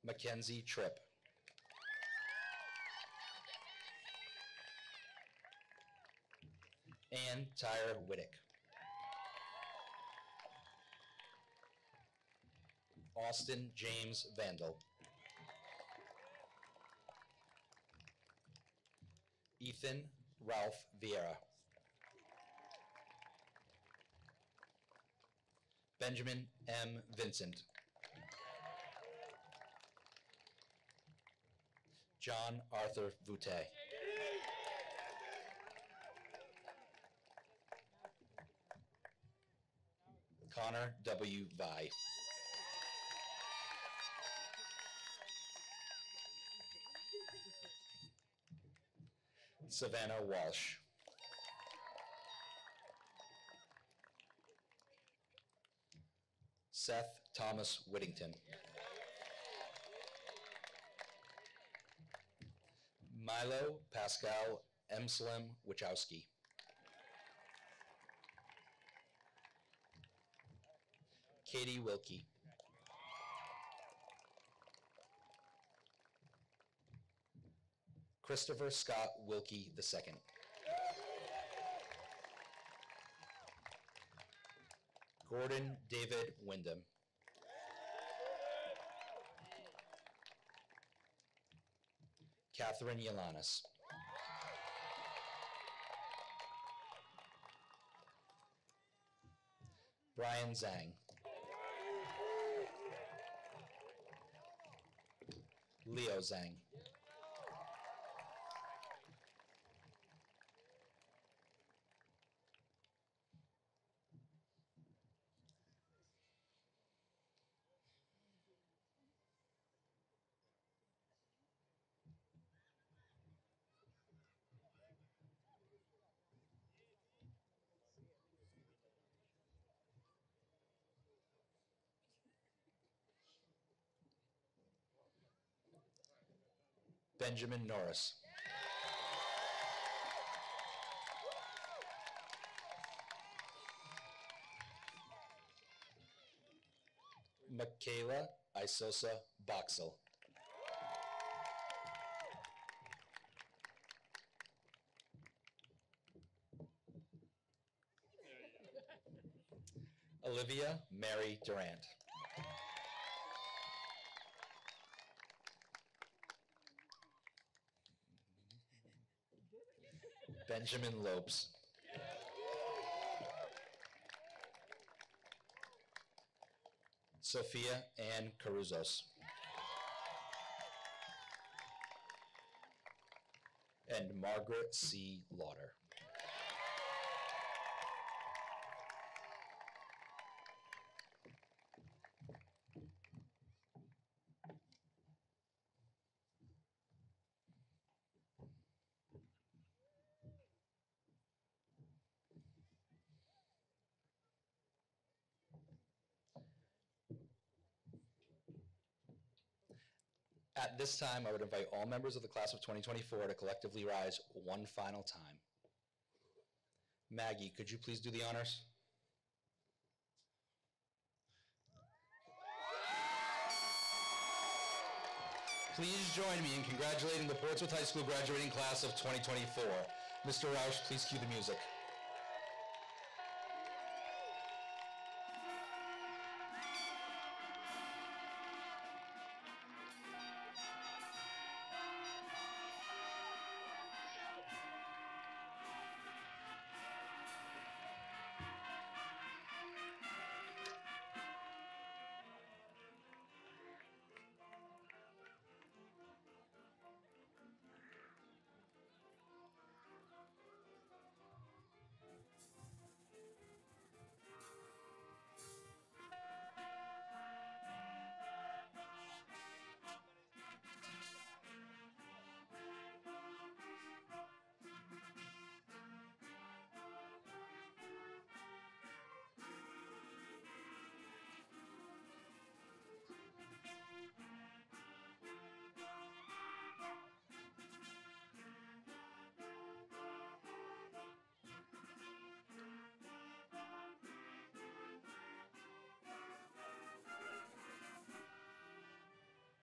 Mackenzie Tripp. Dan Tyre Whittick. Austin James Vandal. Ethan Ralph Vieira. Benjamin M. Vincent. John Arthur Voute. Connor W. Vi. Savannah Walsh. Seth Thomas Whittington. Milo Pascal Emslem Wachowski. Katie Wilkie. Christopher Scott Wilkie II. Gordon David Wyndham. Catherine Yalanis. Brian Zhang. Leo Zhang. Benjamin Norris. Michaela Isosa Boxel. Olivia Mary Durant. Benjamin Lopes. Sophia Ann Caruzos. And Margaret C. Lauder. At this time, I would invite all members of the class of 2024 to collectively rise one final time. Maggie, could you please do the honors? Please join me in congratulating the Portsmouth High School graduating class of 2024. Mr. Roush, please cue the music.